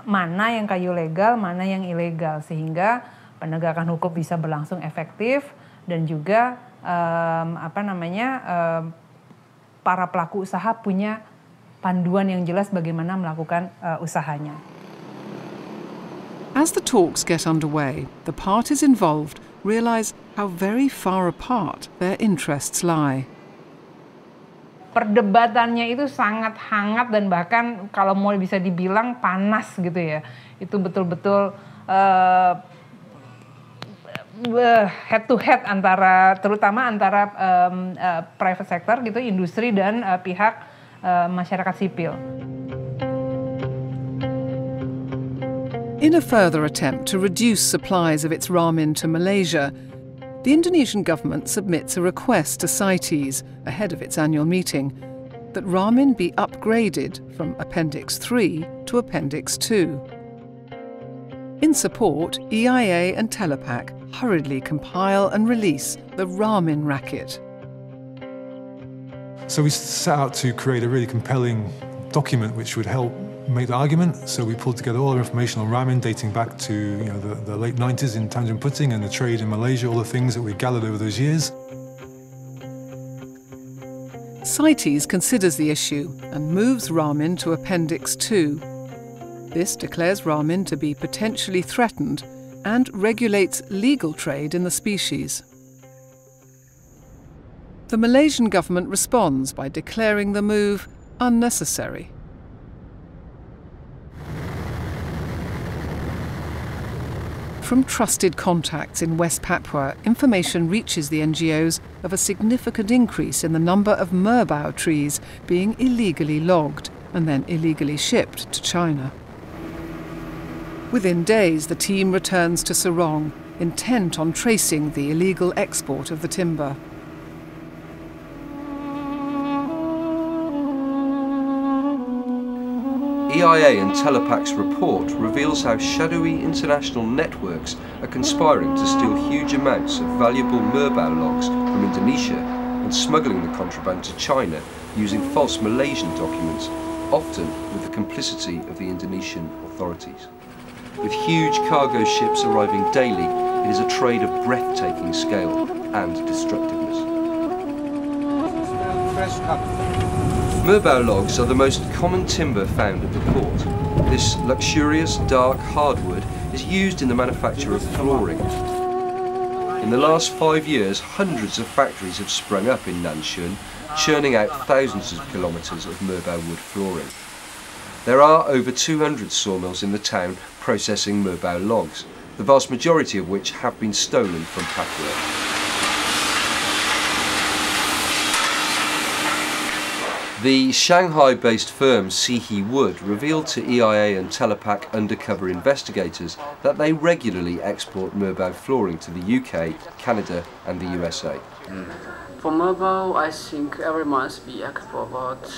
Mana yang kayu legal, mana yang ilegal, sehingga penegakan hukum bisa berlangsung efektif dan juga para pelaku usaha punya panduan yang jelas bagaimana melakukan usahanya. As the talks get underway, the parties involved realise how very far apart their interests lie. Perdebatannya itu sangat hangat dan bahkan kalau mau bisa dibilang panas gitu ya. Itu betul-betul head to head terutama antara private sector gitu, industri dan pihak masyarakat sipil. In a further attempt to reduce supplies of its ramen to Malaysia, the Indonesian government submits a request to CITES ahead of its annual meeting that ramen be upgraded from Appendix 3 to Appendix 2. In support, EIA and Telapak hurriedly compile and release the ramen racket. So we set out to create a really compelling document which would help make the argument. So we pulled together all our information on ramen dating back to the late 90s in Tanjung Puting and the trade in Malaysia, all the things that we gathered over those years. CITES considers the issue and moves ramen to Appendix 2. This declares ramen to be potentially threatened and regulates legal trade in the species. The Malaysian government responds by declaring the move unnecessary. From trusted contacts in West Papua, information reaches the NGOs of a significant increase in the number of merbau trees being illegally logged and then illegally shipped to China. Within days, the team returns to Sorong, intent on tracing the illegal export of the timber. EIA and Telapak's report reveals how shadowy international networks are conspiring to steal huge amounts of valuable merbau logs from Indonesia and smuggling the contraband to China using false Malaysian documents, often with the complicity of the Indonesian authorities. With huge cargo ships arriving daily, it is a trade of breathtaking scale and destructiveness. Merbau logs are the most common timber found at the port. This luxurious, dark hardwood is used in the manufacture of flooring. In the last 5 years, hundreds of factories have sprung up in Nanshun, churning out thousands of kilometres of merbau wood flooring. There are over 200 sawmills in the town processing merbau logs, the vast majority of which have been stolen from Papua. The Shanghai-based firm Sihi Wood revealed to EIA and Telapak undercover investigators that they regularly export merbau flooring to the UK, Canada and the USA. For merbau, I think every month we export about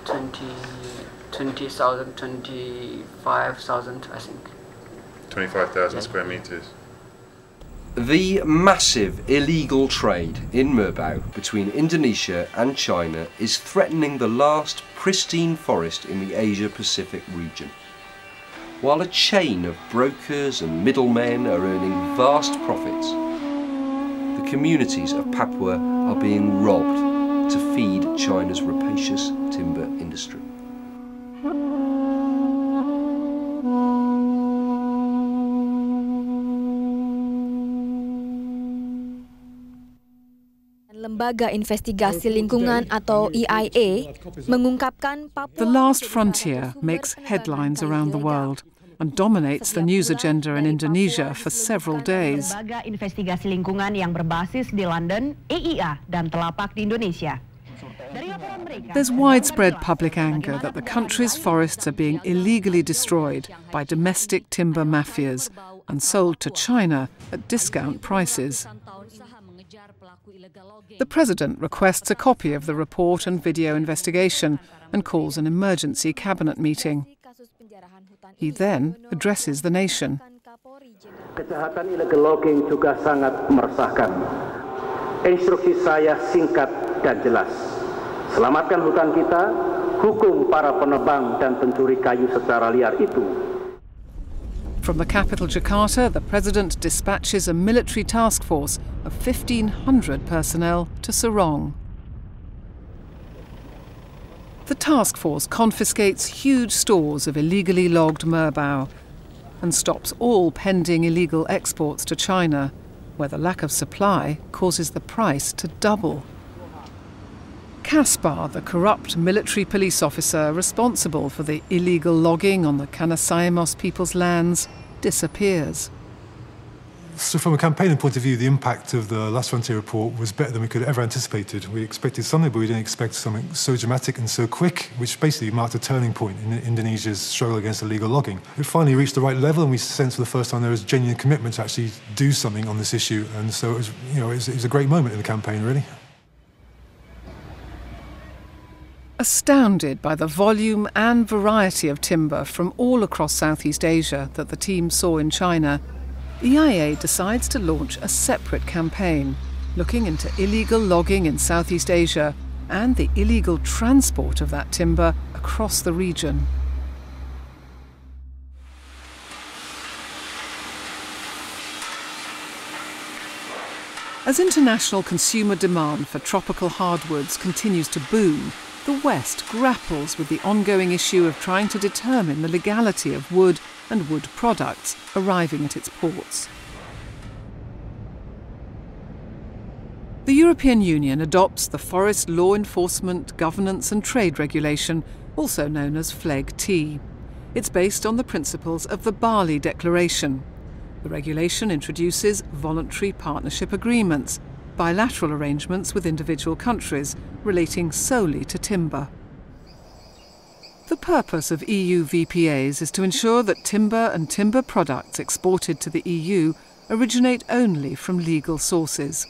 20,000, 25,000, I think. 25,000 square meters. The massive illegal trade in merbau between Indonesia and China is threatening the last pristine forest in the Asia-Pacific region. While a chain of brokers and middlemen are earning vast profits, the communities of Papua are being robbed to feed China's rapacious timber industry. Lembaga Investigasi Lingkungan atau EIA mengungkapkan The Last Frontier makes headlines around the world and dominates the news agenda in Indonesia for several days. Lembaga Investigasi Lingkungan yang berbasis di London, EIA dan Telapak di Indonesia. There's widespread public anger that the country's forests are being illegally destroyed by domestic timber mafias and sold to China at discount prices. The President requests a copy of the report and video investigation and calls an emergency cabinet meeting. He then addresses the nation. Kejahatan illegal logging juga sangat meresahkan. Instruksi saya singkat dan jelas. Selamatkan hutan kita, hukum para penebang dan pencuri kayu secara liar itu. From the capital Jakarta, the President dispatches a military task force of 1,500 personnel to Sorong. The task force confiscates huge stores of illegally logged merbau and stops all pending illegal exports to China, where the lack of supply causes the price to double. Kaspar, the corrupt military police officer responsible for the illegal logging on the Kanasaimos people's lands, disappears. So from a campaigning point of view, the impact of the Last Frontier report was better than we could have ever anticipated. We expected something, but we didn't expect something so dramatic and so quick, which basically marked a turning point in Indonesia's struggle against illegal logging. It finally reached the right level, and we sensed for the first time there was genuine commitment to actually do something on this issue. And so it was a great moment in the campaign, really. Astounded by the volume and variety of timber from all across Southeast Asia that the team saw in China, EIA decides to launch a separate campaign looking into illegal logging in Southeast Asia and the illegal transport of that timber across the region. As international consumer demand for tropical hardwoods continues to boom, the West grapples with the ongoing issue of trying to determine the legality of wood and wood products arriving at its ports. The European Union adopts the Forest Law Enforcement, Governance and Trade Regulation, also known as FLEGT. It's based on the principles of the Bali Declaration. The regulation introduces voluntary partnership agreements, bilateral arrangements with individual countries relating solely to timber. The purpose of EU VPAs is to ensure that timber and timber products exported to the EU originate only from legal sources.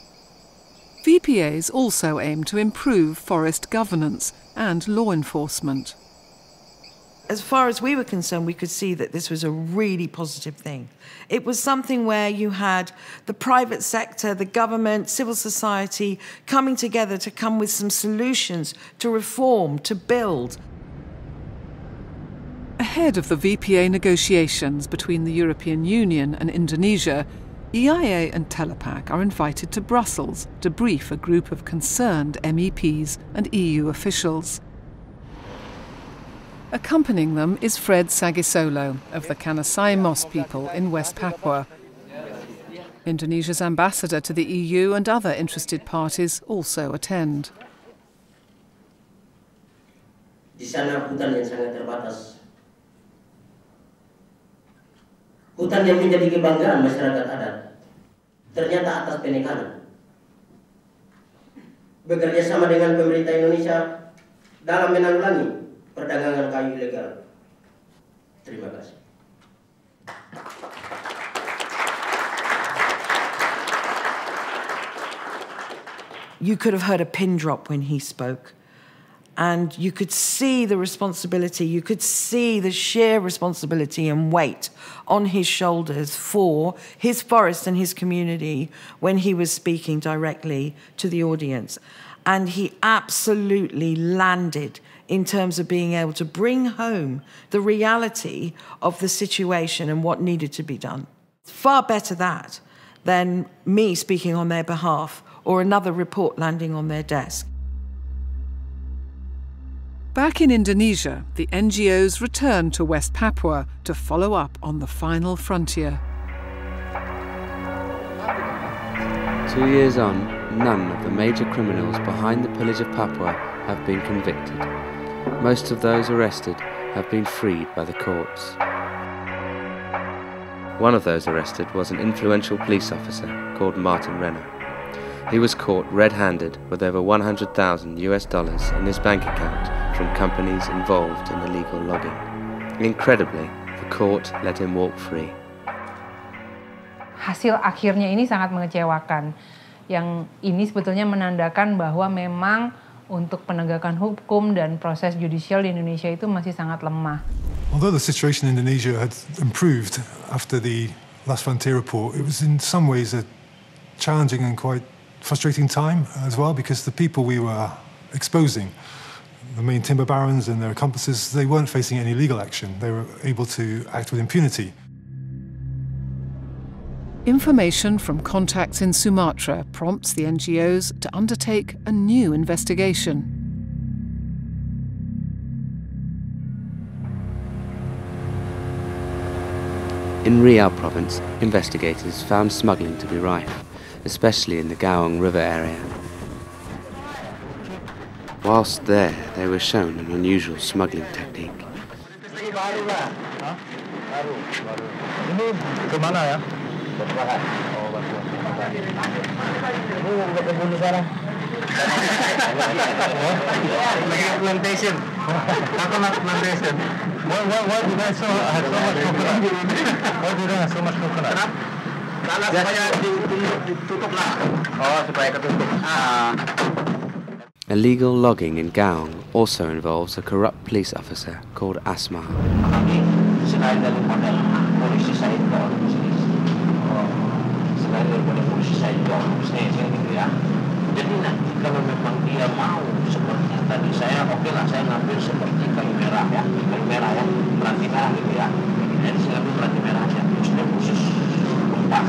VPAs also aim to improve forest governance and law enforcement. As far as we were concerned, we could see that this was a really positive thing. It was something where you had the private sector, the government, civil society coming together to come with some solutions to reform, to build. Ahead of the VPA negotiations between the European Union and Indonesia, EIA and Telapak are invited to Brussels to brief a group of concerned MEPs and EU officials. Accompanying them is Fred Sagisolo of the Kanasai Mos people in West Papua. Indonesia's ambassador to the EU and other interested parties also attend. Di sana hutan yang sangat terbatas. Hutan yang menjadi kebanggaan masyarakat adat. Ternyata atas penekanan. Bekerja sama dengan pemerintah Indonesia dalam menanggulangi perdagangan kayu ilegal. Terima kasih. You could have heard a pin drop when he spoke. And you could see the responsibility, you could see the sheer responsibility and weight on his shoulders for his forest and his community when he was speaking directly to the audience. And he absolutely landed in terms of being able to bring home the reality of the situation and what needed to be done. Far better that than me speaking on their behalf or another report landing on their desk. Back in Indonesia, the NGOs returned to West Papua to follow up on the final frontier. 2 years on, none of the major criminals behind the pillage of Papua have been convicted. Most of those arrested have been freed by the courts. One of those arrested was an influential police officer called Martin Renner. He was caught red-handed with over $100,000 in his bank account from companies involved in illegal logging. Incredibly, the court let him walk free. Hasil akhirnya ini sangat mengecewakan. Yang ini sebetulnya menandakan bahwa memang untuk penegakan hukum dan proses judicial di Indonesia itu masih sangat lemah. Although the situation in Indonesia had improved after the Last Frontier report, it was in some ways a challenging and quite frustrating time as well, because the people we were exposing, the main timber barons and their accomplices, they weren't facing any legal action. They were able to act with impunity. Information from contacts in Sumatra prompts the NGOs to undertake a new investigation. In Riau province, investigators found smuggling to be rife, especially in the Kaoem River area. Whilst there, they were shown an unusual smuggling technique. Plantation. Coconut plantation. Why did I have so much coconut? Supaya ditutup lah. Oh, supaya ketutup. Illegal logging in Kaoem also involves a corrupt police officer called Asma. Selain dari model polisi saya juga orang bisnis. Selain dari model polisi saya juga orang bisnis, gitu ya. Jadi nanti kalau memang dia mau seperti tadi saya oke lah saya ngambil seperti kayu merah ya peranti merah gitu ya. Jadi saya ngambil peranti merah aja, maksudnya khusus empat.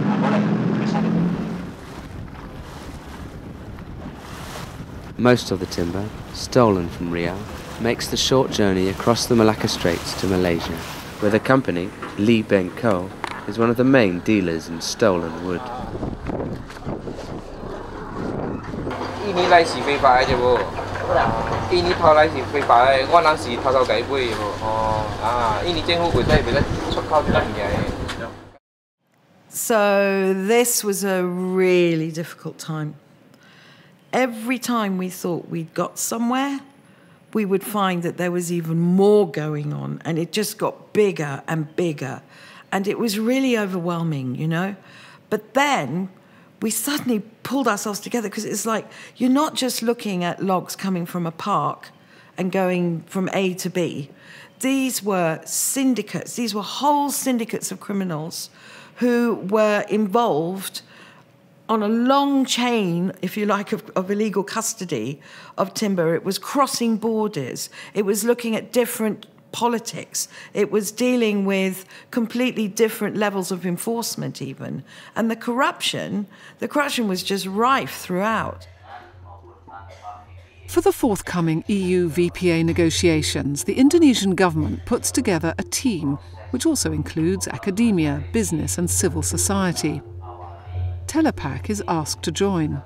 Nah, boleh bisa gitu. Most of the timber, stolen from Riau, makes the short journey across the Malacca Straits to Malaysia, where the company, Lee Beng Co, is one of the main dealers in stolen wood. Ini 利是非法嘅啫喎，呢套利是非法嘅，我當時偷偷計杯喎，呢政府會真係俾得出口出嚟嘅。So this was a really difficult time. Every time we thought we'd got somewhere, we would find that there was even more going on, and it just got bigger and bigger. And it was really overwhelming, you know. But then we suddenly pulled ourselves together, because it's like you're not just looking at logs coming from a park and going from A to B. These were syndicates. These were whole syndicates of criminals who were involved on a long chain, if you like, of illegal custody of timber. It was crossing borders. It was looking at different politics. It was dealing with completely different levels of enforcement even. And the corruption was just rife throughout. For the forthcoming EU VPA negotiations, the Indonesian government puts together a team which also includes academia, business and civil society. Telapak is asked to join.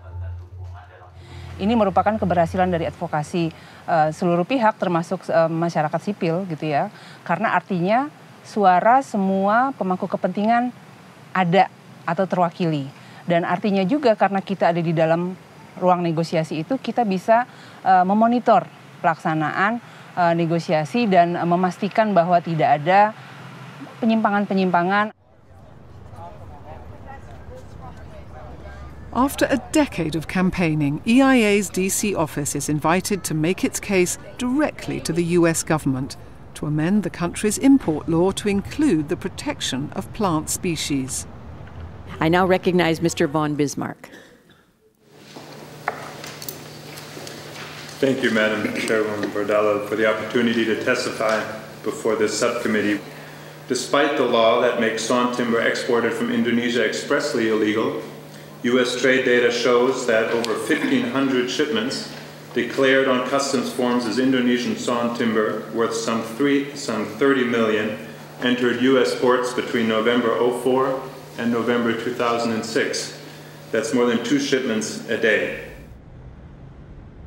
Ini merupakan keberhasilan dari advokasi seluruh pihak termasuk masyarakat sipil gitu ya. Karena artinya suara semua pemangku kepentingan ada atau terwakili. Dan artinya juga karena kita ada di dalam ruang negosiasi itu, kita bisa memonitor pelaksanaan negosiasi dan memastikan bahwa tidak ada penyimpangan-penyimpangan. After a decade of campaigning, EIA's DC office is invited to make its case directly to the US government to amend the country's import law to include the protection of plant species. I now recognize Mr. von Bismarck. Thank you, Madam Chairwoman Bordallo, for the opportunity to testify before this subcommittee. Despite the law that makes sawn timber exported from Indonesia expressly illegal, U.S. trade data shows that over 1,500 shipments declared on customs forms as Indonesian sawn timber worth some 30 million entered U.S. ports between November 2004 and November 2006. That's more than 2 shipments a day.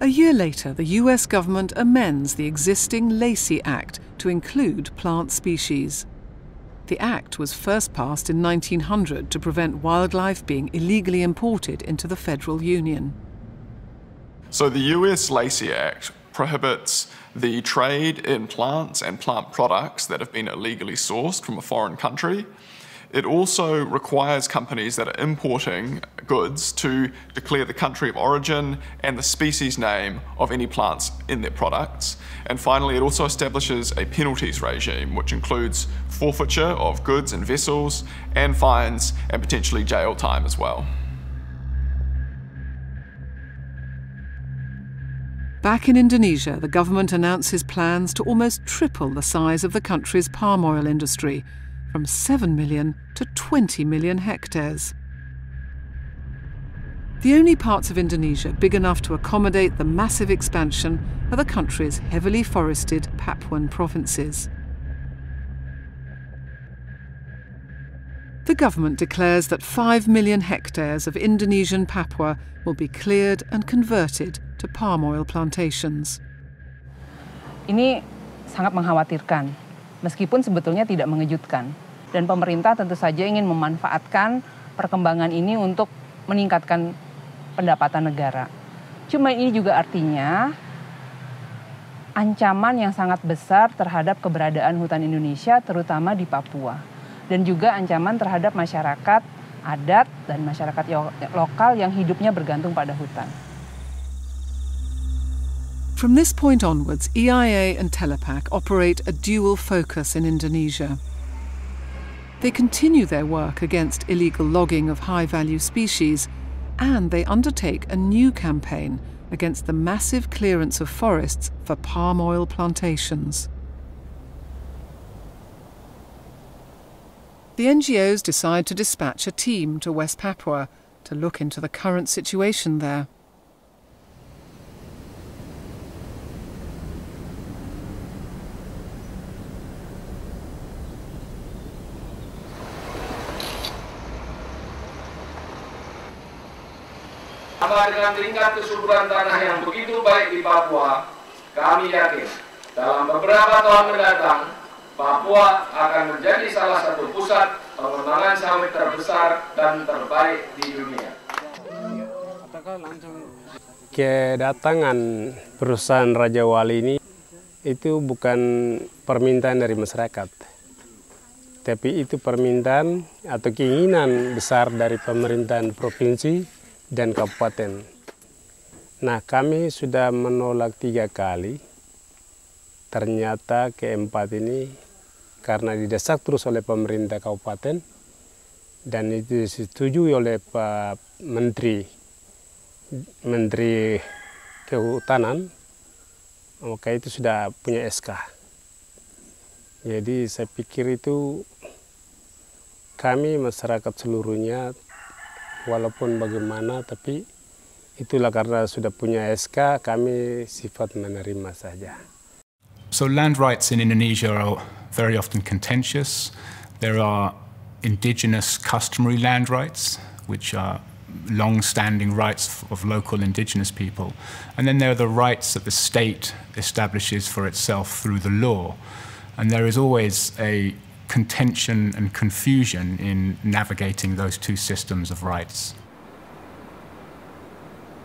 A year later, the US government amends the existing Lacey Act to include plant species. The Act was first passed in 1900 to prevent wildlife being illegally imported into the Federal Union. So the US Lacey Act prohibits the trade in plants and plant products that have been illegally sourced from a foreign country. It also requires companies that are importing goods to declare the country of origin and the species name of any plants in their products. And finally, it also establishes a penalties regime, which includes forfeiture of goods and vessels, and fines, and potentially jail time as well. Back in Indonesia, the government announces plans to almost triple the size of the country's palm oil industry, from 7 million to 20 million hectares. The only parts of Indonesia big enough to accommodate the massive expansion are the country's heavily forested Papuan provinces. The government declares that 5 million hectares of Indonesian Papua will be cleared and converted to palm oil plantations. Ini sangat mengkhawatirkan, meskipun sebetulnya tidak mengejutkan. Dan pemerintah tentu saja ingin memanfaatkan perkembangan ini untuk meningkatkan pendapatan negara. Cuma ini juga artinya ancaman yang sangat besar terhadap keberadaan hutan Indonesia, terutama di Papua. Dan juga ancaman terhadap masyarakat adat dan masyarakat lokal yang hidupnya bergantung pada hutan. From this point onwards, EIA and Telapak operate a dual focus in Indonesia. They continue their work against illegal logging of high-value species And they undertake a new campaign against the massive clearance of forests for palm oil plantations. The NGOs decide to dispatch a team to West Papua to look into the current situation there. Dengan tingkat kesuburan tanah yang begitu baik di Papua, kami yakin dalam beberapa tahun mendatang, Papua akan menjadi salah satu pusat pengembangan sawit terbesar dan terbaik di dunia. Kedatangan perusahaan Raja Wali ini itu bukan permintaan dari masyarakat, tapi itu permintaan atau keinginan besar dari pemerintahan provinsi dan kabupaten. Nah, kami sudah menolak 3 kali. Ternyata keempat ini karena didesak terus oleh pemerintah kabupaten dan itu disetujui oleh Pak Menteri Kehutanan, maka itu sudah punya SK. Jadi saya pikir itu kami masyarakat seluruhnya walaupun bagaimana, tapi itulah karena sudah punya SK, kami sifat menerima saja. So land rights in Indonesia are very often contentious. There are indigenous customary land rights, which are long-standing rights of local indigenous people. And then there are the rights that the state establishes for itself through the law. And there is always a contention and confusion in navigating those two systems of rights.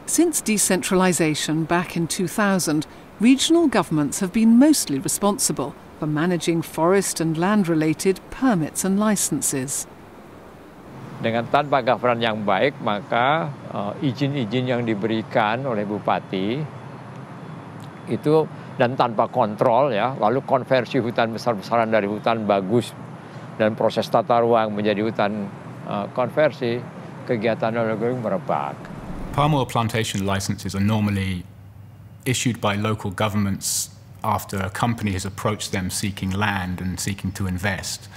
Since decentralisation back in 2000, regional governments have been mostly responsible for managing forest and land-related permits and licenses. Dengan tanpa governance yang baik, maka izin-izin yang diberikan oleh bupati itu dan tanpa kontrol, ya, lalu konversi hutan besar-besaran dari hutan bagus dan proses tata ruang menjadi hutan konversi, kegiatan oligarki merebak. Palm oil plantation licenses are normally issued by local governments after a company has approached them seeking land and seeking to invest.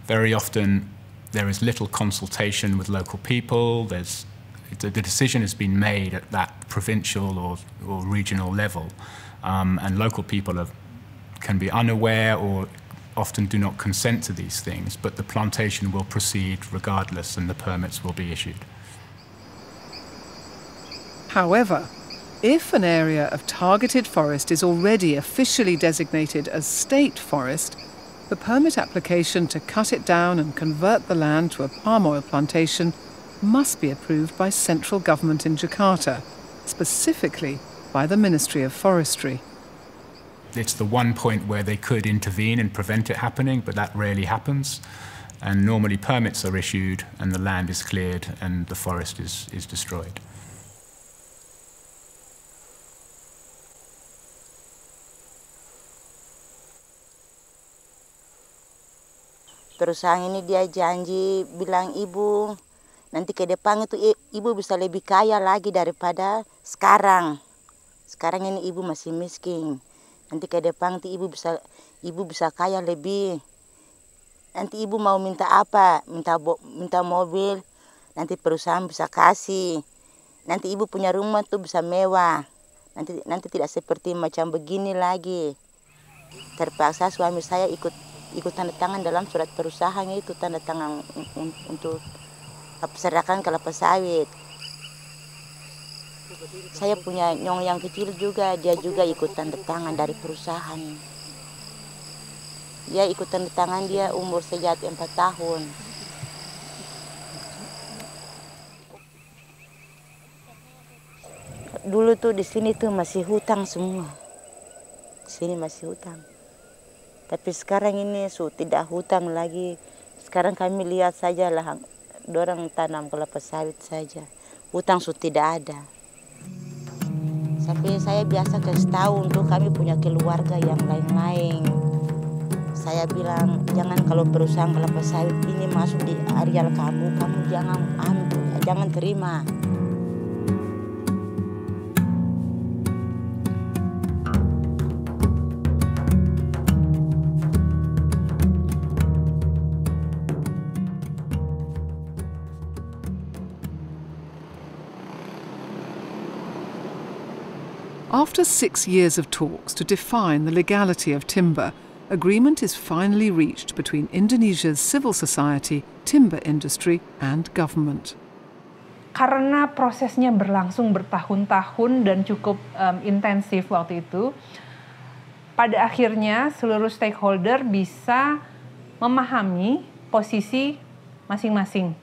Very often there is little consultation with local people. The decision has been made at that provincial or regional level, and local people can be unaware or often do not consent to these things, but the plantation will proceed regardless and the permits will be issued. However, if an area of targeted forest is already officially designated as state forest, the permit application to cut it down and convert the land to a palm oil plantation must be approved by central government in Jakarta, specifically by the Ministry of Forestry. It's the one point where they could intervene and prevent it happening, but that rarely happens. And normally permits are issued and the land is cleared and the forest is destroyed. Perusahaan ini dia janji bilang ibu nanti ke depan itu ibu bisa lebih kaya lagi daripada sekarang. Sekarang ini ibu masih miskin. Nanti ke depan ibu bisa kaya lebih. Nanti ibu mau minta apa? Minta mobil. Nanti perusahaan bisa kasih. Nanti ibu punya rumah tuh bisa mewah. Nanti tidak seperti macam begini lagi. Terpaksa suami saya ikut tanda tangan dalam surat perusahaan itu, tanda tangan untuk serahkan kelapa sawit. Saya punya nyong yang kecil juga, dia juga ikut tanda tangan dari perusahaan. Dia ikut tanda tangan, dia umur sejak 4 tahun. Dulu tuh di sini tuh masih hutang semua. Di sini masih hutang. Tapi sekarang ini tidak hutang lagi. Sekarang kami lihat saja lah, dorang tanam kelapa sawit saja. Hutang tidak ada. Sampai saya biasa kasih tahu untuk kami punya keluarga yang lain-lain. Saya bilang, jangan kalau perusahaan kelapa sawit ini masuk di areal kamu jangan terima. After 6 years of talks to define the legality of timber, agreement is finally reached between Indonesia's civil society, timber industry and government. Karena prosesnya berlangsung bertahun-tahun dan cukup intensif waktu itu, pada akhirnya seluruh stakeholder bisa memahami posisi masing-masing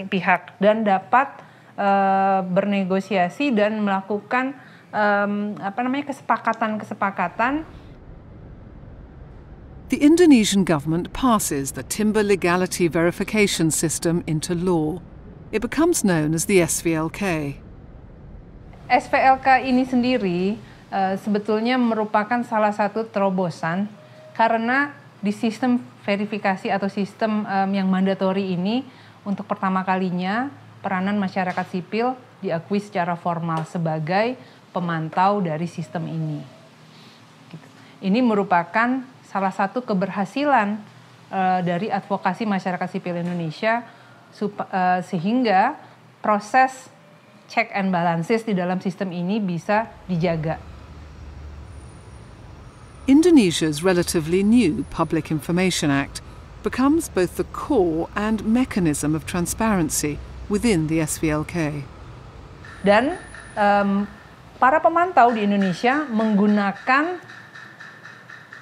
pihak dan dapat bernegosiasi dan melakukan kesepakatan. The Indonesian government passes the timber legality verification system into law. It becomes known as the SVLK. SVLK ini sendiri sebetulnya merupakan salah satu terobosan karena di sistem verifikasi atau sistem yang mandatori ini untuk pertama kalinya peranan masyarakat sipil diakui secara formal sebagai pemantau dari sistem ini. Ini merupakan salah satu keberhasilan dari advokasi masyarakat sipil Indonesia sehingga proses check and balances di dalam sistem ini bisa dijaga. Indonesia's relatively new Public Information Act becomes both the core and mechanism of transparency within the SVLK. Dan para pemantau di Indonesia menggunakan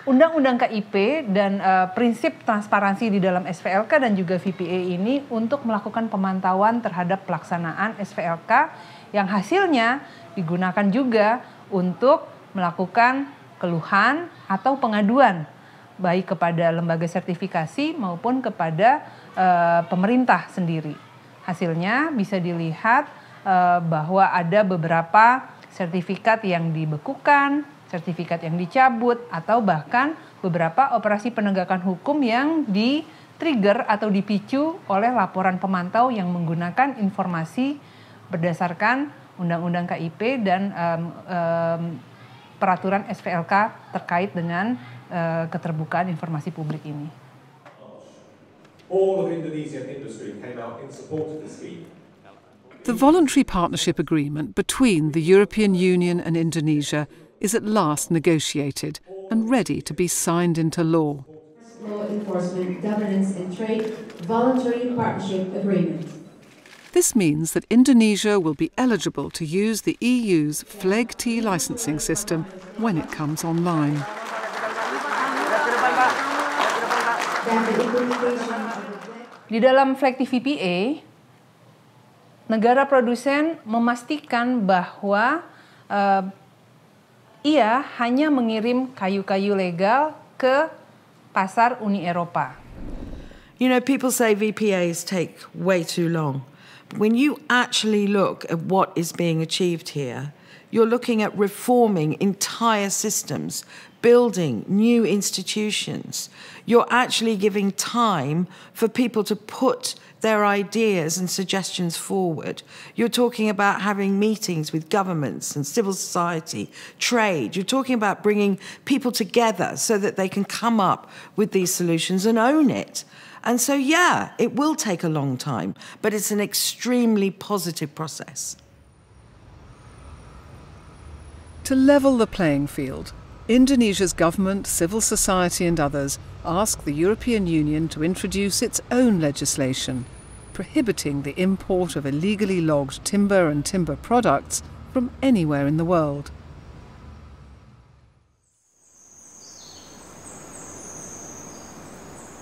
Undang-Undang KIP dan prinsip transparansi di dalam SVLK dan juga VPA ini untuk melakukan pemantauan terhadap pelaksanaan SVLK yang hasilnya digunakan juga untuk melakukan keluhan atau pengaduan baik kepada lembaga sertifikasi maupun kepada pemerintah sendiri. Hasilnya bisa dilihat bahwa ada beberapa sertifikat yang dibekukan, sertifikat yang dicabut, atau bahkan beberapa operasi penegakan hukum yang di-trigger atau dipicu oleh laporan pemantau yang menggunakan informasi berdasarkan Undang-Undang KIP dan peraturan SVLK terkait dengan keterbukaan informasi publik ini. All of Indonesian industry came out in support of the scheme. The voluntary partnership agreement between the European Union and Indonesia is at last negotiated and ready to be signed into law. Law Enforcement, Governance and Trade Voluntary Partnership Agreement. This means that Indonesia will be eligible to use the EU's FLEGT licensing system when it comes online. Di dalam FLEGT VPA, negara produsen memastikan bahwa ia hanya mengirim kayu-kayu legal ke pasar Uni Eropa. You know, people say VPAs take way too long. When you actually look at what is being achieved here, you're looking at reforming entire systems, building new institutions. You're actually giving time for people to put their ideas and suggestions forward. You're talking about having meetings with governments and civil society, trade. You're talking about bringing people together so that they can come up with these solutions and own it. And so, yeah, it will take a long time, but it's an extremely positive process. To level the playing field, Indonesia's government, civil society and others ask the European Union to introduce its own legislation, prohibiting the import of illegally logged timber and timber products from anywhere in the world.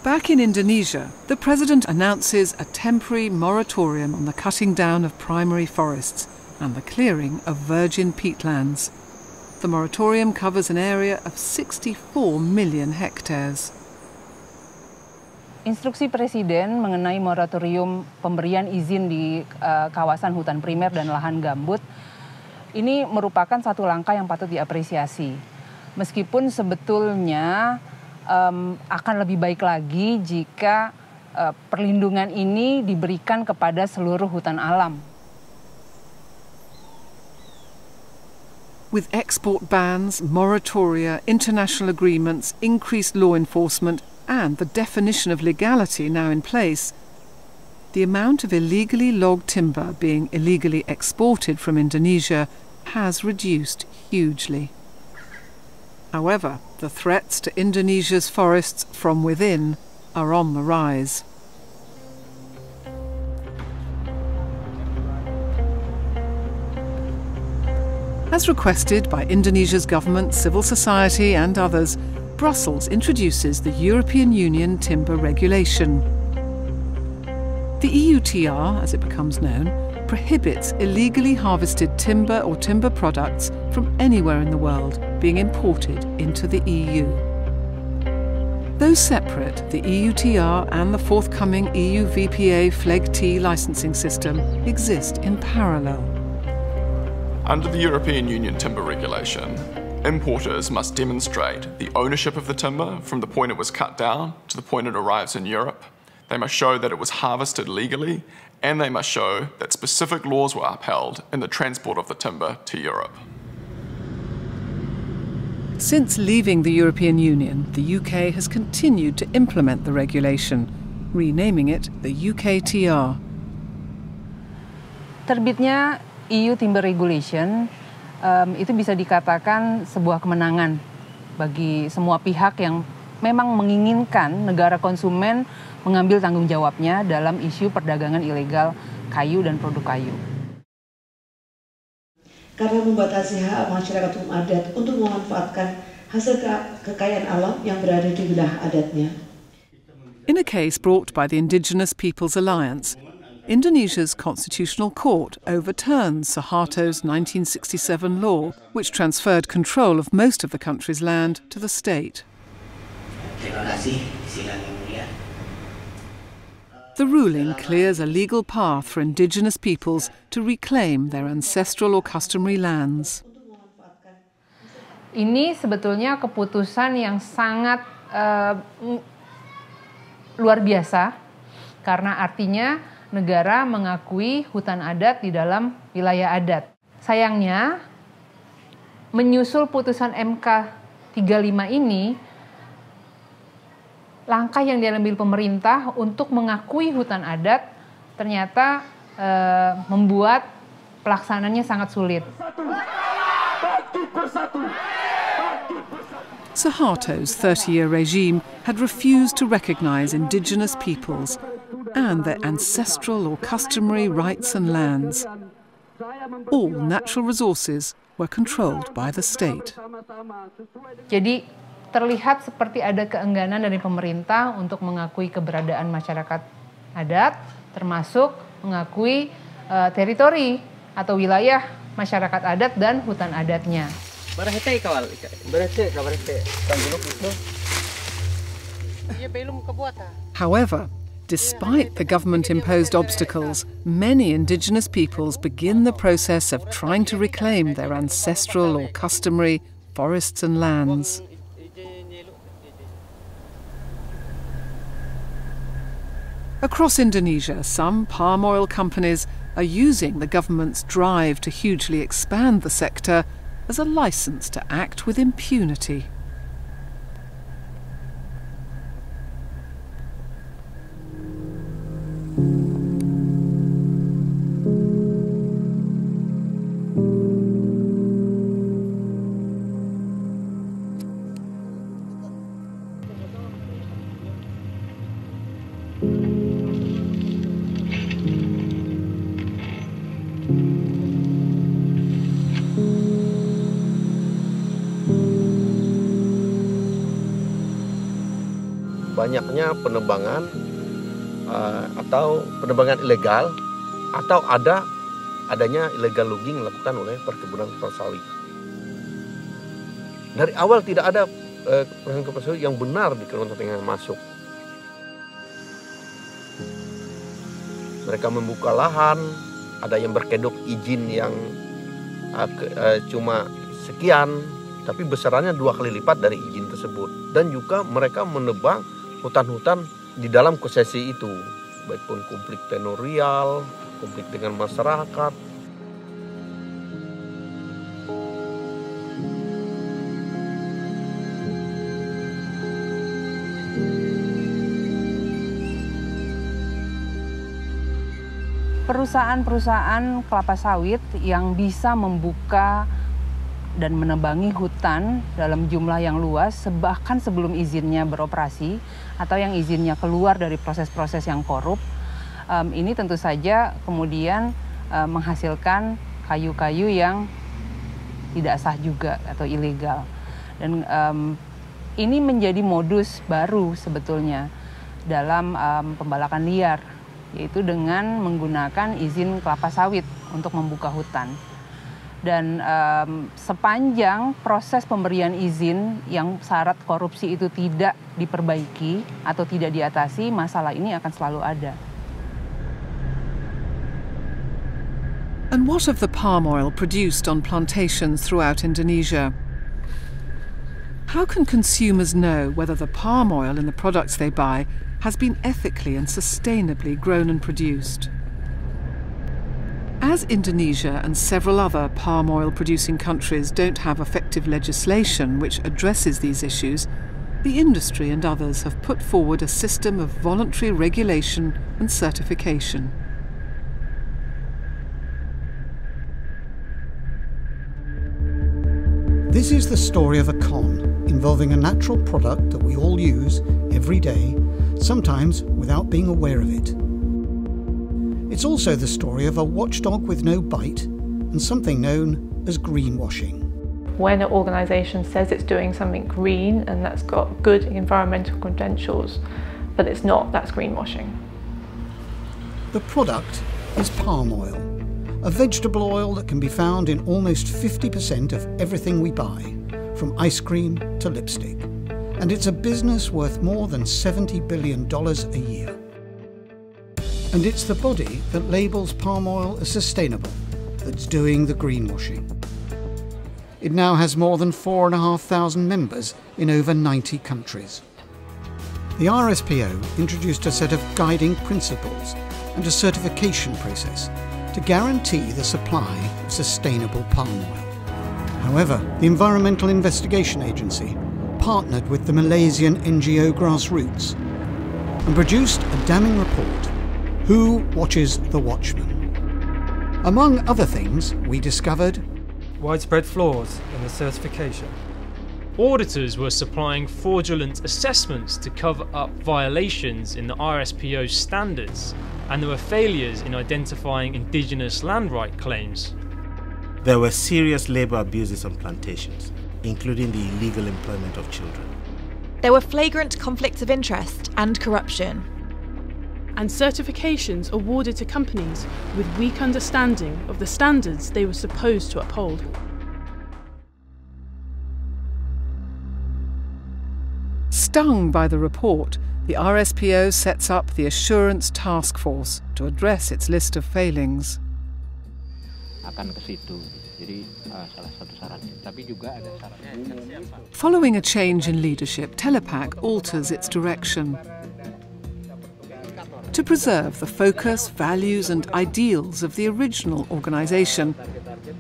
Back in Indonesia, the president announces a temporary moratorium on the cutting down of primary forests and the clearing of virgin peatlands. The moratorium covers an area of 64 million hectares. Instruksi Presiden mengenai moratorium pemberian izin di kawasan hutan primer dan lahan gambut ini merupakan satu langkah yang patut diapresiasi. Meskipun sebetulnya akan lebih baik lagi jika perlindungan ini diberikan kepada seluruh hutan alam. With export bans, moratoria, international agreements, increased law enforcement and the definition of legality now in place, the amount of illegally logged timber being illegally exported from Indonesia has reduced hugely. However, the threats to Indonesia's forests from within are on the rise. As requested by Indonesia's government, civil society and others, Brussels introduces the European Union Timber Regulation. The EUTR, as it becomes known, prohibits illegally harvested timber or timber products from anywhere in the world being imported into the EU. Though separate, the EUTR and the forthcoming EU VPA FLEGT licensing system exist in parallel. Under the European Union Timber Regulation, importers must demonstrate the ownership of the timber from the point it was cut down to the point it arrives in Europe. They must show that it was harvested legally, and they must show that specific laws were upheld in the transport of the timber to Europe. Since leaving the European Union, the UK has continued to implement the regulation, renaming it the UKTR. Terbitnya EU Timber Regulation itu bisa dikatakan sebuah kemenangan bagi semua pihak yang memang menginginkan negara konsumen mengambil tanggung jawabnya dalam isu perdagangan ilegal kayu dan produk kayu. Karena membatasi hak masyarakat hukum adat untuk memanfaatkan hasil kekayaan alam yang berada di wilayah adatnya. In a case brought by the Indigenous Peoples Alliance, Indonesia's Constitutional Court overturned Suharto's 1967 law, which transferred control of most of the country's land to the state. The ruling clears a legal path for indigenous peoples to reclaim their ancestral or customary lands. Ini sebetulnya keputusan yang sangat luar biasa, karena artinya negara mengakui hutan adat di dalam wilayah adat. Sayangnya, menyusul putusan MK 35 ini, langkah yang diambil pemerintah untuk mengakui hutan adat ternyata membuat pelaksanaannya sangat sulit. Suharto's 30-year regime had refused to recognize indigenous peoples and their ancestral or customary rights and lands. All natural resources were controlled by the state. Jadi terlihat seperti ada keengganan dari pemerintah untuk mengakui keberadaan masyarakat adat, termasuk mengakui teritori atau wilayah masyarakat adat dan hutan adatnya. However, despite the government-imposed obstacles, many indigenous peoples begin the process of trying to reclaim their ancestral or customary forests and lands. Across Indonesia, some palm oil companies are using the government's drive to hugely expand the sector as a license to act with impunity. Banyaknya penebangan atau penebangan ilegal atau adanya illegal logging dilakukan oleh perkebunan sawit. Dari awal tidak ada perkebunan sawit yang benar di Kalimantan yang masuk. Mereka membuka lahan, ada yang berkedok izin yang cuma sekian, tapi besarannya 2 kali lipat dari izin tersebut. Dan juga mereka menebang hutan-hutan di dalam konsesi itu, baik pun konflik teritorial, konflik dengan masyarakat. perusahaan-perusahaan kelapa sawit yang bisa membuka dan menebangi hutan dalam jumlah yang luas bahkan sebelum izinnya beroperasi atau yang izinnya keluar dari proses-proses yang korup, ini tentu saja kemudian menghasilkan kayu-kayu yang tidak sah juga atau ilegal. Dan ini menjadi modus baru sebetulnya dalam pembalakan liar, yaitu dengan menggunakan izin kelapa sawit untuk membuka hutan. Dan sepanjang proses pemberian izin yang syarat korupsi itu tidak diperbaiki atau tidak diatasi, masalah ini akan selalu ada. And what of the palm oil produced on plantations throughout Indonesia? How can consumers know whether the palm oil in the products they buy has been ethically and sustainably grown and produced? As Indonesia and several other palm oil producing countries don't have effective legislation which addresses these issues, the industry and others have put forward a system of voluntary regulation and certification. This is the story of a con involving a natural product that we all use every day, sometimes without being aware of it. It's also the story of a watchdog with no bite and something known as greenwashing. When an organisation says it's doing something green and that's got good environmental credentials, but it's not, that's greenwashing. The product is palm oil, a vegetable oil that can be found in almost 50% of everything we buy, from ice cream to lipstick. And it's a business worth more than $70 billion a year. And it's the body that labels palm oil as sustainable that's doing the greenwashing. It now has more than 4,500 members in over 90 countries. The RSPO introduced a set of guiding principles and a certification process to guarantee the supply of sustainable palm oil. However, the Environmental Investigation Agency partnered with the Malaysian NGO Grassroots and produced a damning report, Who Watches the Watchman? Among other things, we discovered widespread flaws in the certification. Auditors were supplying fraudulent assessments to cover up violations in the RSPO's standards, and there were failures in identifying indigenous land right claims. There were serious labour abuses on plantations, including the illegal employment of children. There were flagrant conflicts of interest and corruption. And certifications awarded to companies with weak understanding of the standards they were supposed to uphold. Stung by the report, the RSPO sets up the Assurance Task Force to address its list of failings. Following a change in leadership, Telapak alters its direction. To preserve the focus, values and ideals of the original organisation,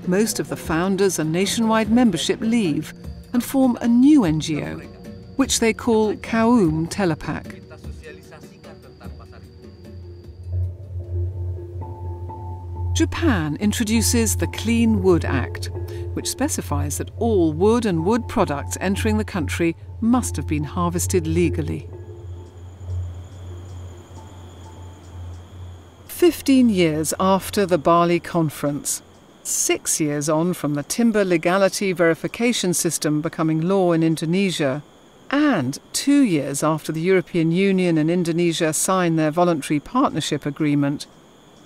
most of the founders and nationwide membership leave and form a new NGO, which they call Kaoem Telapak. Japan introduces the Clean Wood Act, which specifies that all wood and wood products entering the country must have been harvested legally. 15 years after the Bali Conference, 6 years on from the timber legality verification system becoming law in Indonesia, and 2 years after the European Union and Indonesia signed their voluntary partnership agreement,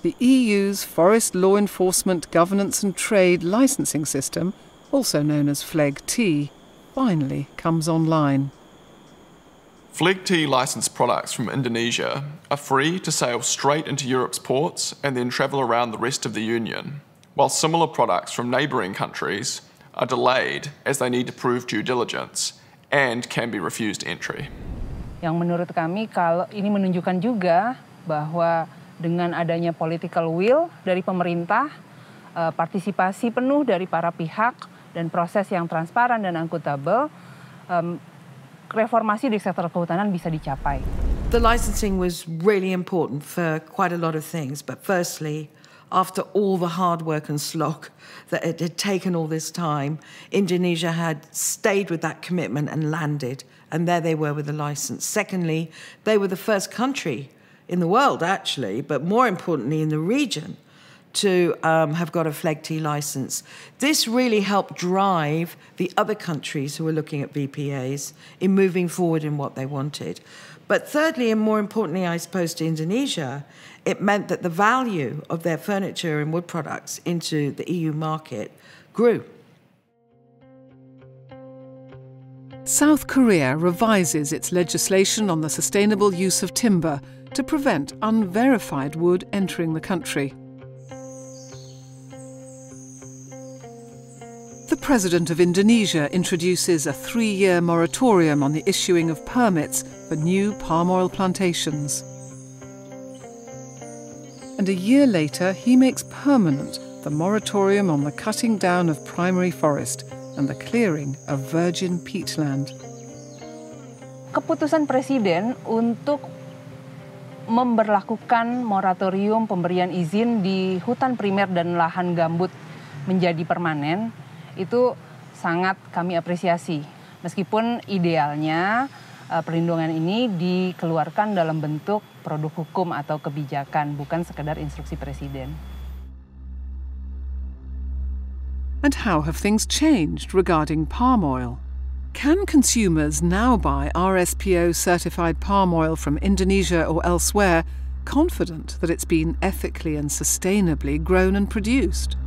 the EU's Forest Law Enforcement Governance and Trade Licensing System, also known as FLEGT, finally comes online. FLEGT licensed products from Indonesia are free to sail straight into Europe's ports and then travel around the rest of the Union, while similar products from neighbouring countries are delayed as they need to prove due diligence and can be refused entry. Yang menurut kami kalau ini menunjukkan juga bahwa dengan adanya political will dari pemerintah, partisipasi penuh dari para pihak dan proses yang transparan dan akuntabel, reformasi di sektor kehutanan bisa dicapai. The licensing was really important for quite a lot of things, but firstly, after all the hard work and slog that it had taken all this time, Indonesia had stayed with that commitment and landed, and there they were with the license. Secondly, they were the first country in the world, actually, but more importantly in the region, to have got a FLEGT license. This really helped drive the other countries who were looking at VPAs in moving forward in what they wanted. But thirdly, and more importantly, I suppose, to Indonesia, it meant that the value of their furniture and wood products into the EU market grew. South Korea revises its legislation on the sustainable use of timber to prevent unverified wood entering the country. The President of Indonesia introduces a 3-year moratorium on the issuing of permits for new palm oil plantations. And a year later, he makes permanent the moratorium on the cutting down of primary forest and the clearing of virgin peatland. Keputusan Presiden untuk memberlakukan moratorium pemberian izin di hutan primer dan lahan gambut menjadi permanen itu sangat kami apresiasi. Meskipun idealnya perlindungan ini dikeluarkan dalam bentuk produk hukum atau kebijakan, bukan sekedar instruksi Presiden. And how have things changed regarding palm oil? Can consumers now buy RSPO-certified palm oil from Indonesia or elsewhere, confident that it's been ethically and sustainably grown and produced?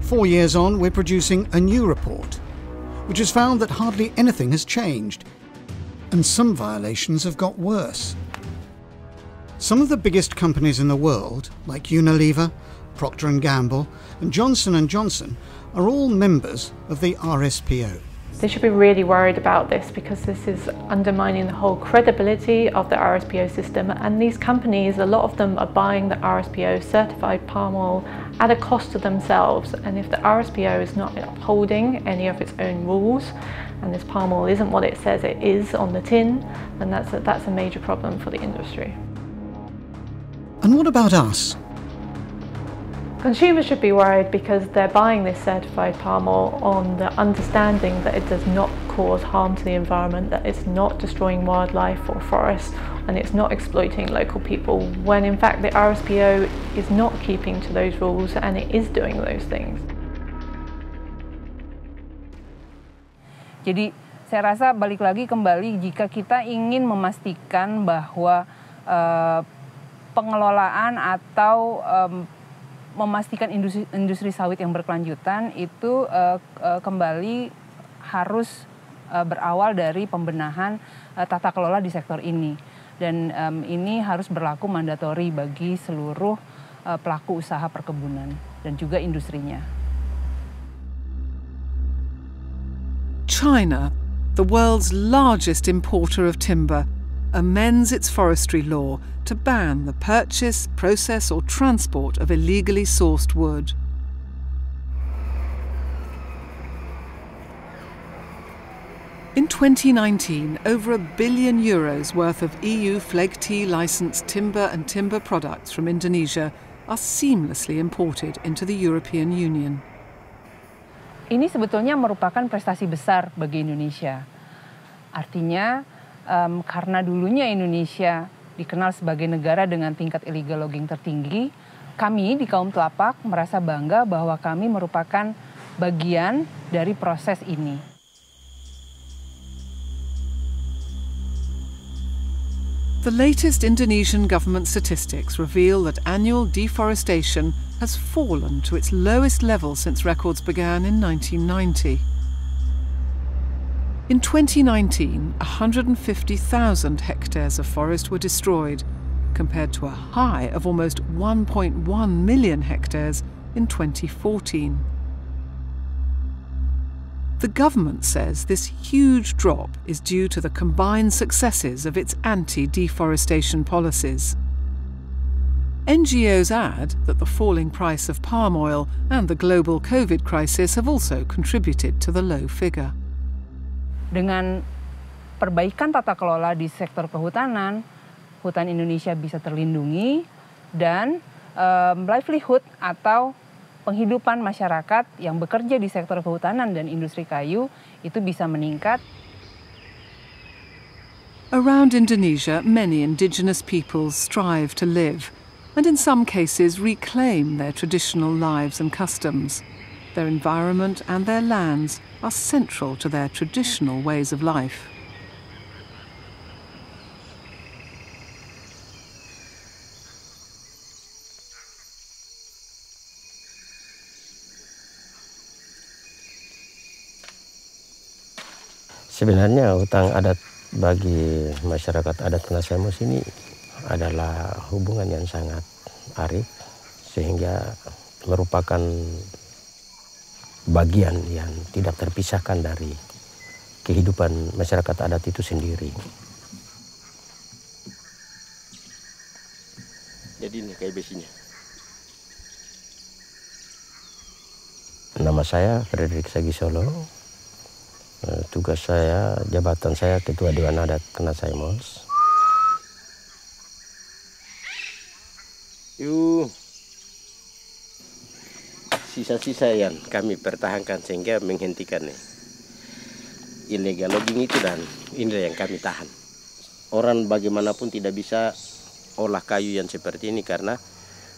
Four years on, we're producing a new report, which has found that hardly anything has changed, and some violations have got worse. Some of the biggest companies in the world, like Unilever, Procter & Gamble, and Johnson & Johnson, are all members of the RSPO. They should be really worried about this because this is undermining the whole credibility of the RSPO system, and these companies, a lot of them are buying the RSPO certified palm oil at a cost to themselves, and if the RSPO is not upholding any of its own rules and this palm oil isn't what it says it is on the tin, then that's a major problem for the industry. And what about us? Consumers should be worried because they're buying this certified palm oil on the understanding that it does not cause harm to the environment, that it's not destroying wildlife or forests, and it's not exploiting local people, when in fact the RSPO is not keeping to those rules and it is doing those things. Jadi saya rasa balik lagi kembali jika kita ingin memastikan bahwa pengelolaan atau memastikan industri sawit yang berkelanjutan itu kembali harus berawal dari pembenahan tata kelola di sektor ini, dan ini harus berlaku mandatori bagi seluruh pelaku usaha perkebunan dan juga industrinya. China, the world's largest importer of timber, amends its forestry law to ban the purchase, process or transport of illegally sourced wood. In 2019, over €1 billion worth of EU FLEGT licensed timber and timber products from Indonesia are seamlessly imported into the European Union. Ini sebetulnya merupakan prestasi besar bagi Indonesia. Artinya, karena dulunya Indonesia dikenal sebagai negara dengan tingkat illegal logging tertinggi, kami di Kaoem Telapak merasa bangga bahwa kami merupakan bagian dari proses ini. The latest Indonesian government statistics reveal that annual deforestation has fallen to its lowest level since records began in 1990. In 2019, 150,000 hectares of forest were destroyed, compared to a high of almost 1.1 million hectares in 2014. The government says this huge drop is due to the combined successes of its anti-deforestation policies. NGOs add that the falling price of palm oil and the global COVID crisis have also contributed to the low figure. Dengan perbaikan tata kelola di sektor kehutanan, hutan Indonesia bisa terlindungi dan livelihood atau penghidupan masyarakat yang bekerja di sektor kehutanan dan industri kayu itu bisa meningkat. Around Indonesia, many indigenous peoples strive to live and in some cases reclaim their traditional lives and customs. Their environment and their lands are central to their traditional ways of life. Sebenarnya hutan adat bagi masyarakat adat Kaoem ini adalah hubungan yang sangat arif, sehingga merupakan bagian yang tidak terpisahkan dari kehidupan masyarakat adat itu sendiri. Jadi ini kayak besinya. Nama saya Frederick Sagisolo. Tugas saya, jabatan saya Ketua Dewan Adat Kaoem. Sisa-sisa yang kami pertahankan sehingga menghentikan illegal logging itu, dan ini yang kami tahan. Orang bagaimanapun tidak bisa olah kayu yang seperti ini karena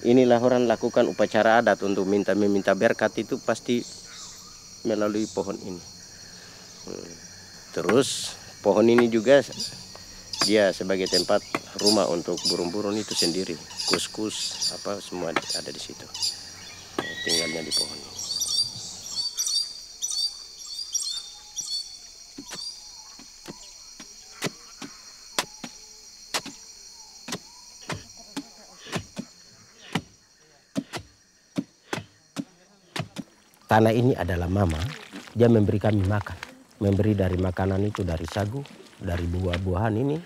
inilah orang lakukan upacara adat untuk meminta berkat itu pasti melalui pohon ini. Terus pohon ini juga dia sebagai tempat rumah untuk burung-burung itu sendiri, kus-kus apa semua ada di situ. Tinggalnya di pohon ini. Tanah ini adalah mama, dia memberi kami makan. Memberi dari makanan itu, dari sagu, dari buah-buahan ini.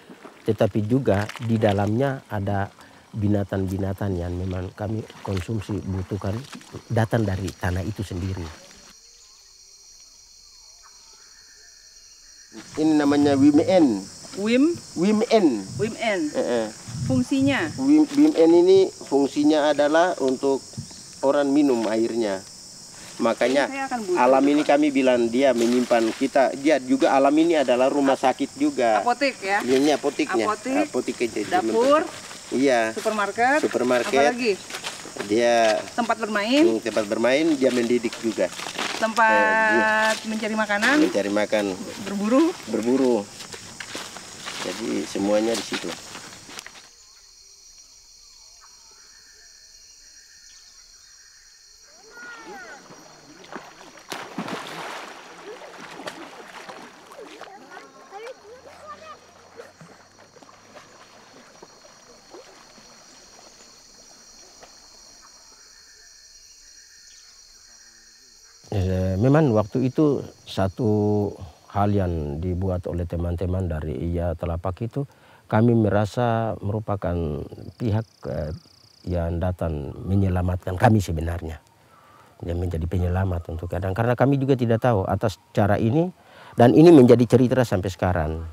Tetapi juga di dalamnya ada binatang-binatang yang memang kami konsumsi, butuhkan, datang dari tanah itu sendiri. Ini namanya WIMN. WIMN. Fungsinya? WIMN ini fungsinya adalah untuk orang minum airnya. Makanya alam ini kami bilang dia menyimpan kita. Dia juga alam ini adalah rumah sakit juga. Apotek ya? Ini apoteknya. Apotek, dapur. Iya. Supermarket. Apa lagi? Dia tempat bermain. Tempat bermain, dia mendidik juga. Tempat mencari makanan. Mencari makan. Berburu. Jadi semuanya di situ. Memang waktu itu satu hal yang dibuat oleh teman-teman dari EIA Telapak itu, kami merasa merupakan pihak yang datang menyelamatkan kami sebenarnya. Yang menjadi penyelamat untuk kadang, karena kami juga tidak tahu atas cara ini, dan ini menjadi cerita sampai sekarang.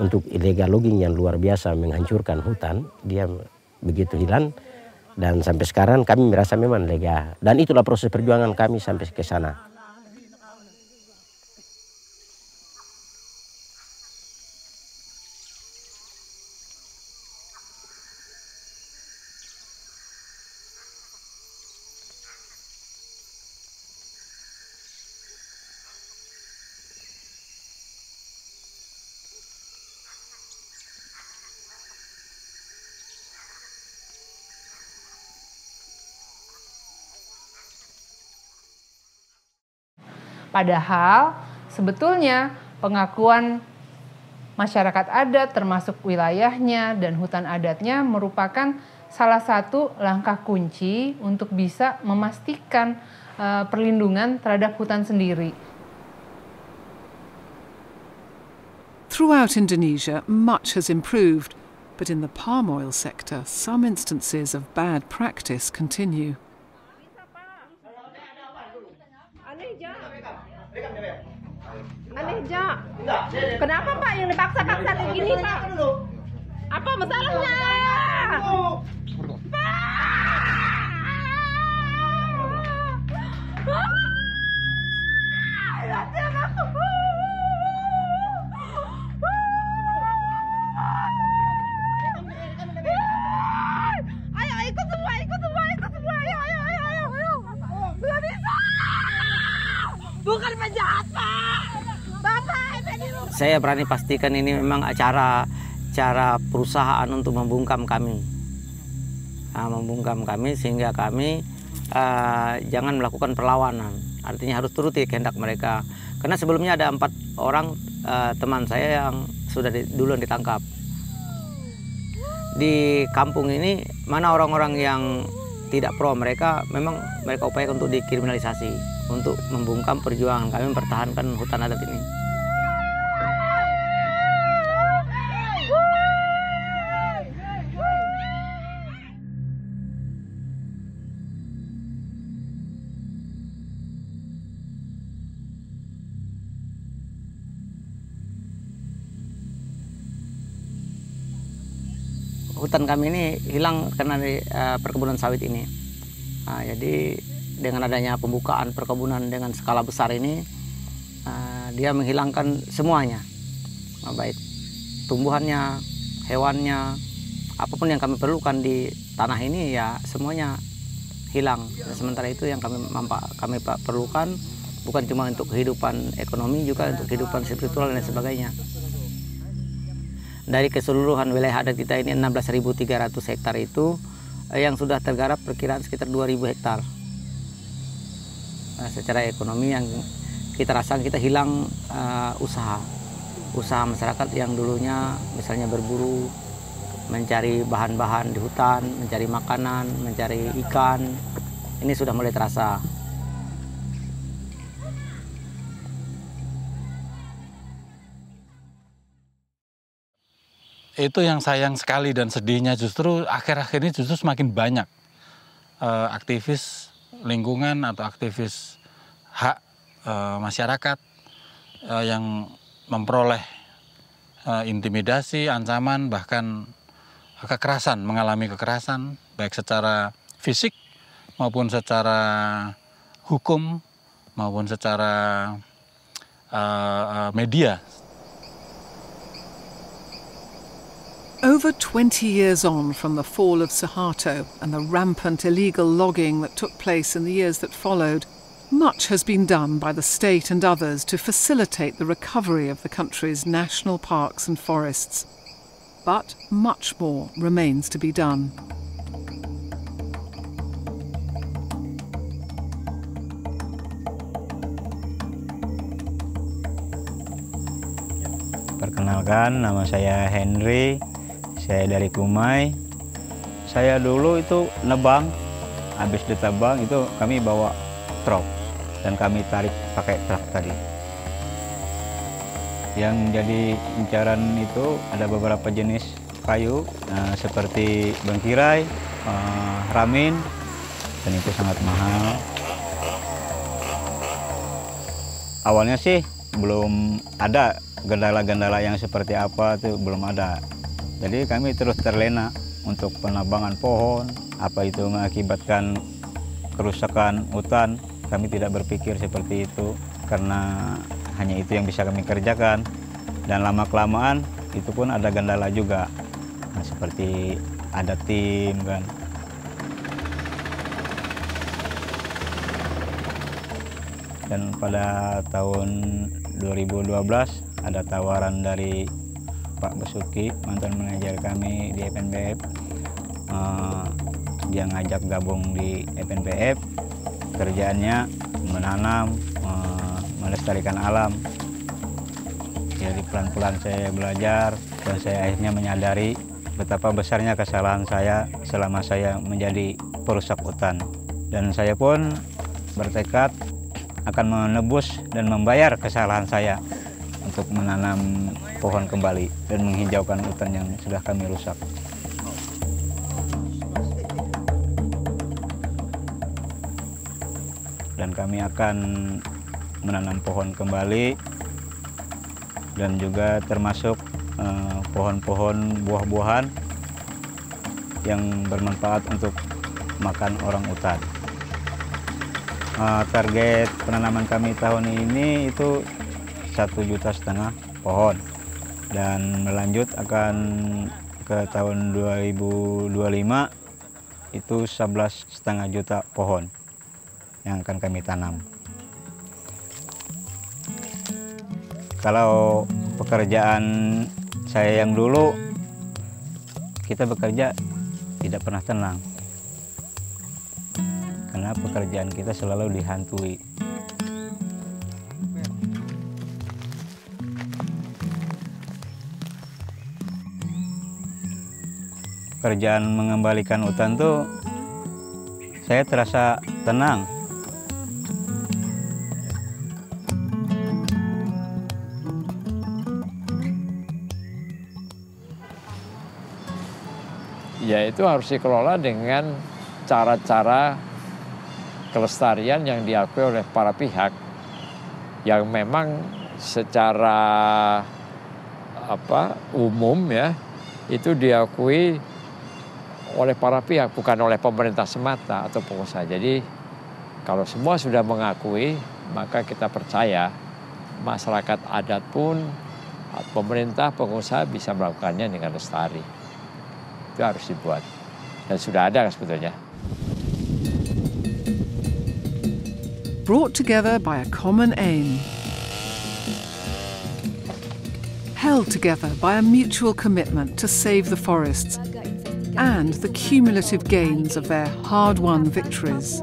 Untuk illegal logging yang luar biasa menghancurkan hutan, dia begitu hilang. Dan sampai sekarang kami merasa memang lega. Dan itulah proses perjuangan kami sampai ke sana. Padahal sebetulnya pengakuan masyarakat adat termasuk wilayahnya dan hutan adatnya merupakan salah satu langkah kunci untuk bisa memastikan perlindungan terhadap hutan sendiri. Throughout Indonesia, much has improved, but in the palm oil sector, some instances of bad practice continue. kerja. Kenapa Pak yang dipaksa-paksa kayak gini Pak? Apa masalahnya? Ayo ikut semua, ayo. Nggak bisa. Bukan penjahat Pak. Bapak, saya berani pastikan ini memang cara perusahaan untuk membungkam kami. Membungkam kami sehingga kami jangan melakukan perlawanan. Artinya harus turuti kehendak mereka. Karena sebelumnya ada 4 orang teman saya yang sudah duluan ditangkap. Di kampung ini mana orang-orang yang tidak pro, mereka upayakan untuk dikriminalisasi, untuk membungkam perjuangan kami mempertahankan hutan adat ini. Hutan kami ini hilang karena perkebunan sawit ini. Jadi dengan adanya pembukaan perkebunan dengan skala besar ini, dia menghilangkan semuanya, baik tumbuhannya, hewannya, apapun yang kami perlukan di tanah ini ya semuanya hilang. Sementara itu yang kami perlukan bukan cuma untuk kehidupan ekonomi, juga untuk kehidupan spiritual dan sebagainya. Dari keseluruhan wilayah adat kita ini 16.300 hektar itu yang sudah tergarap perkiraan sekitar 2.000 hektar. Secara ekonomi yang kita rasakan, kita hilang usaha masyarakat yang dulunya misalnya berburu, mencari bahan-bahan di hutan, mencari makanan, mencari ikan, ini sudah mulai terasa. Itu yang sayang sekali dan sedihnya justru akhir-akhir ini justru semakin banyak aktivis lingkungan atau aktivis hak masyarakat yang memperoleh intimidasi, ancaman, bahkan kekerasan, mengalami kekerasan baik secara fisik maupun secara hukum maupun secara media. Over 20 years on from the fall of Suharto and the rampant illegal logging that took place in the years that followed, much has been done by the state and others to facilitate the recovery of the country's national parks and forests. But much more remains to be done. Perkenalkan, nama saya Henry. Saya dari Kumai. Saya dulu itu nebang, habis ditebang itu kami bawa truk dan kami tarik pakai truk tadi. Yang jadi incaran itu ada beberapa jenis kayu seperti bengkirai, ramin, dan itu sangat mahal. Awalnya sih belum ada gendala-gendala yang seperti apa itu belum ada. Jadi kami terus terlena untuk penebangan pohon, apa itu mengakibatkan kerusakan hutan. Kami tidak berpikir seperti itu karena hanya itu yang bisa kami kerjakan. Dan lama-kelamaan itu pun ada gendala juga, seperti ada tim kan. Dan pada tahun 2012 ada tawaran dari Pak Basuki, mantan manajer kami di EPNPF. Dia ngajak gabung di EPNPF. Kerjaannya menanam, melestarikan alam. Jadi pelan-pelan saya belajar dan saya akhirnya menyadari betapa besarnya kesalahan saya selama saya menjadi perusak hutan. Dan saya pun bertekad akan menebus dan membayar kesalahan saya untuk menanam pohon kembali dan menghijaukan hutan yang sudah kami rusak. Dan kami akan menanam pohon kembali dan juga termasuk pohon-pohon buah-buahan yang bermanfaat untuk makan orang utan. Target penanaman kami tahun ini itu 1,5 juta pohon dan melanjut akan ke tahun 2025 itu 11,5 juta pohon yang akan kami tanam. Kalau pekerjaan saya yang dulu, kita bekerja tidak pernah tenang. Karena pekerjaan kita selalu dihantui. Pekerjaan mengembalikan hutan tuh saya terasa tenang. Ya itu harus dikelola dengan cara-cara kelestarian yang diakui oleh para pihak yang memang secara umum ya itu diakui oleh para pihak, bukan oleh pemerintah semata atau pengusaha. Jadi kalau semua sudah mengakui, maka kita percaya masyarakat adat pun, pemerintah, pengusaha bisa melakukannya dengan lestari. Itu harus dibuat. Dan sudah ada sebetulnya. Brought together by a common aim. Held together by a mutual commitment to save the forests and the cumulative gains of their hard-won victories.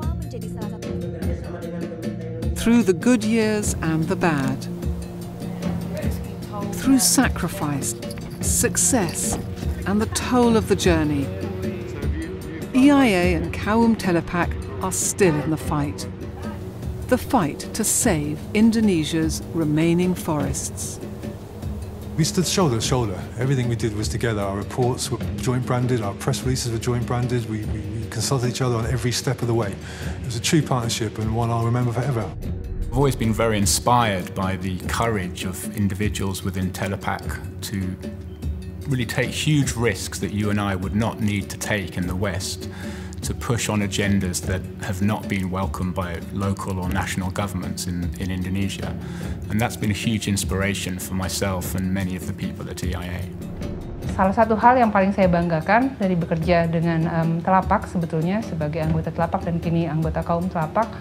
Through the good years and the bad. Through sacrifice, success, and the toll of the journey, EIA and Kaoem Telapak are still in the fight. The fight to save Indonesia's remaining forests. We stood shoulder to shoulder. Everything we did was together. Our reports were joint branded, our press releases were joint branded. We consulted each other on every step of the way. It was a true partnership and one I'll remember forever. I've always been very inspired by the courage of individuals within Telapak to really take huge risks that you and I would not need to take in the West, to push on agendas that have not been welcomed by local or national governments in Indonesia. And that's been a huge inspiration for myself and many of the people at EIA. Salah satu hal yang paling saya banggakan dari bekerja dengan Telapak sebetulnya sebagai anggota Telapak dan kini anggota Kaoem Telapak,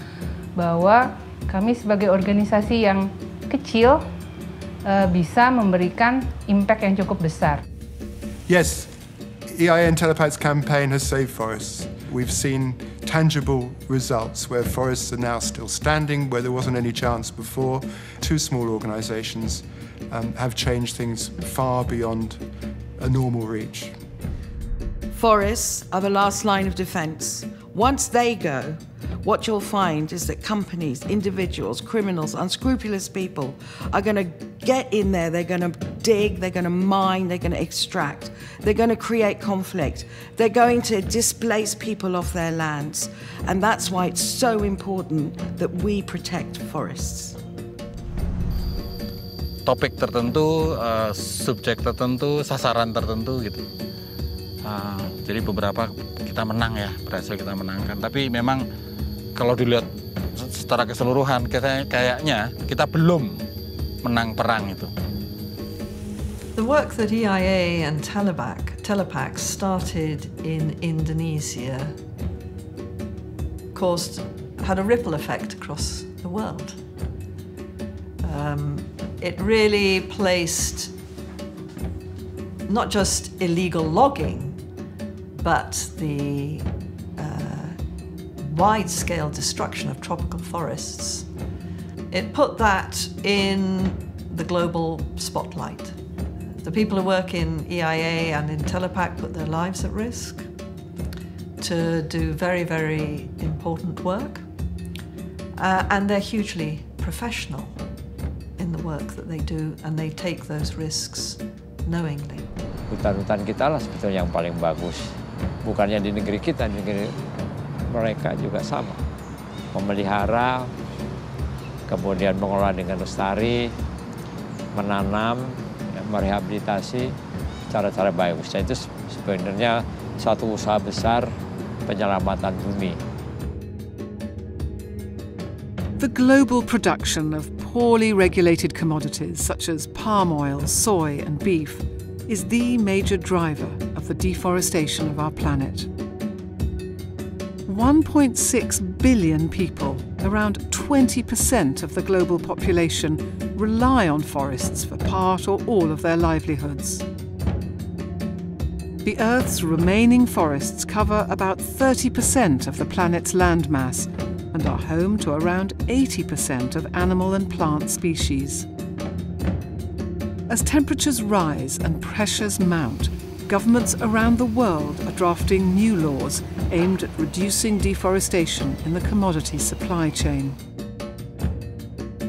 bahwa kami sebagai organisasi yang kecil bisa memberikan impact yang cukup besar. Yes, EIA and Telapak's campaign has saved forests. We've seen tangible results where forests are now still standing, where there wasn't any chance before. Two small organisations have changed things far beyond a normal reach. Forests are the last line of defence. Once they go, what you'll find is that companies, individuals, criminals, unscrupulous people are going to get in there, they're going to dig, they're going to mine, they're going to extract, they're going to create conflict, they're going to displace people off their lands. And that's why it's so important that we protect forests. Topik tertentu, subjek tertentu, sasaran tertentu gitu. Jadi beberapa kita menang ya, berhasil kita menangkan. Tapi memang kalau dilihat secara keseluruhan, kayaknya kita belum menang perang itu. The work that EIA and Telapak started in Indonesia had a ripple effect across the world. It really placed not just illegal logging, but the wide-scale destruction of tropical forests. It put that in the global spotlight. The people who work in EIA and in Telapak put their lives at risk to do very, very important work. And they're hugely professional in the work that they do, and they take those risks knowingly. Hutan-hutan kita lah sebetulnya yang paling bagus. Bukannya di negeri kita, di negeri mereka juga sama. Memelihara, kemudian mengelola dengan lestari, menanam, merehabilitasi cara-cara bagus. Itu sebenarnya satu usaha besar penyelamatan bumi. The global production of poorly regulated commodities such as palm oil, soy and beef is the major driver of the deforestation of our planet. 1.6 billion people, around 20% of the global population, rely on forests for part or all of their livelihoods. The Earth's remaining forests cover about 30% of the planet's landmass and are home to around 80% of animal and plant species. As temperatures rise and pressures mount, governments around the world are drafting new laws aimed at reducing deforestation in the commodity supply chain.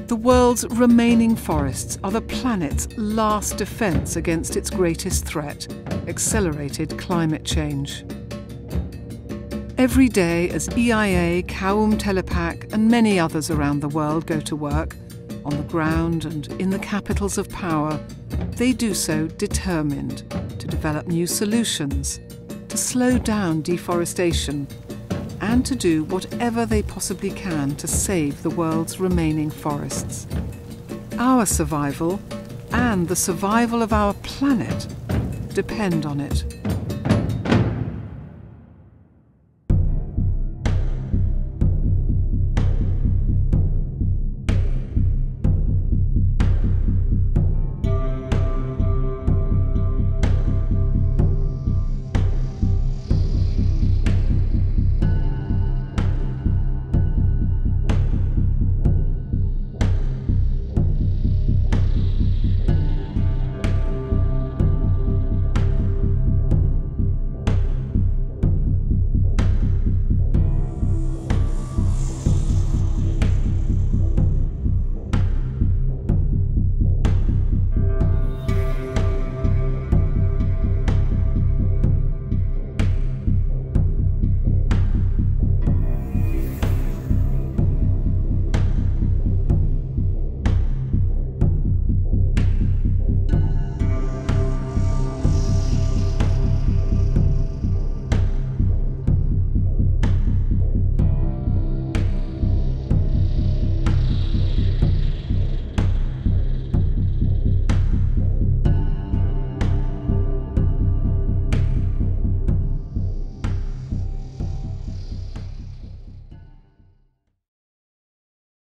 The world's remaining forests are the planet's last defense against its greatest threat, accelerated climate change. Every day, as EIA, Kaoem Telapak and many others around the world go to work, on the ground and in the capitals of power, they do so determined to develop new solutions, to slow down deforestation, and to do whatever they possibly can to save the world's remaining forests. Our survival and the survival of our planet depend on it.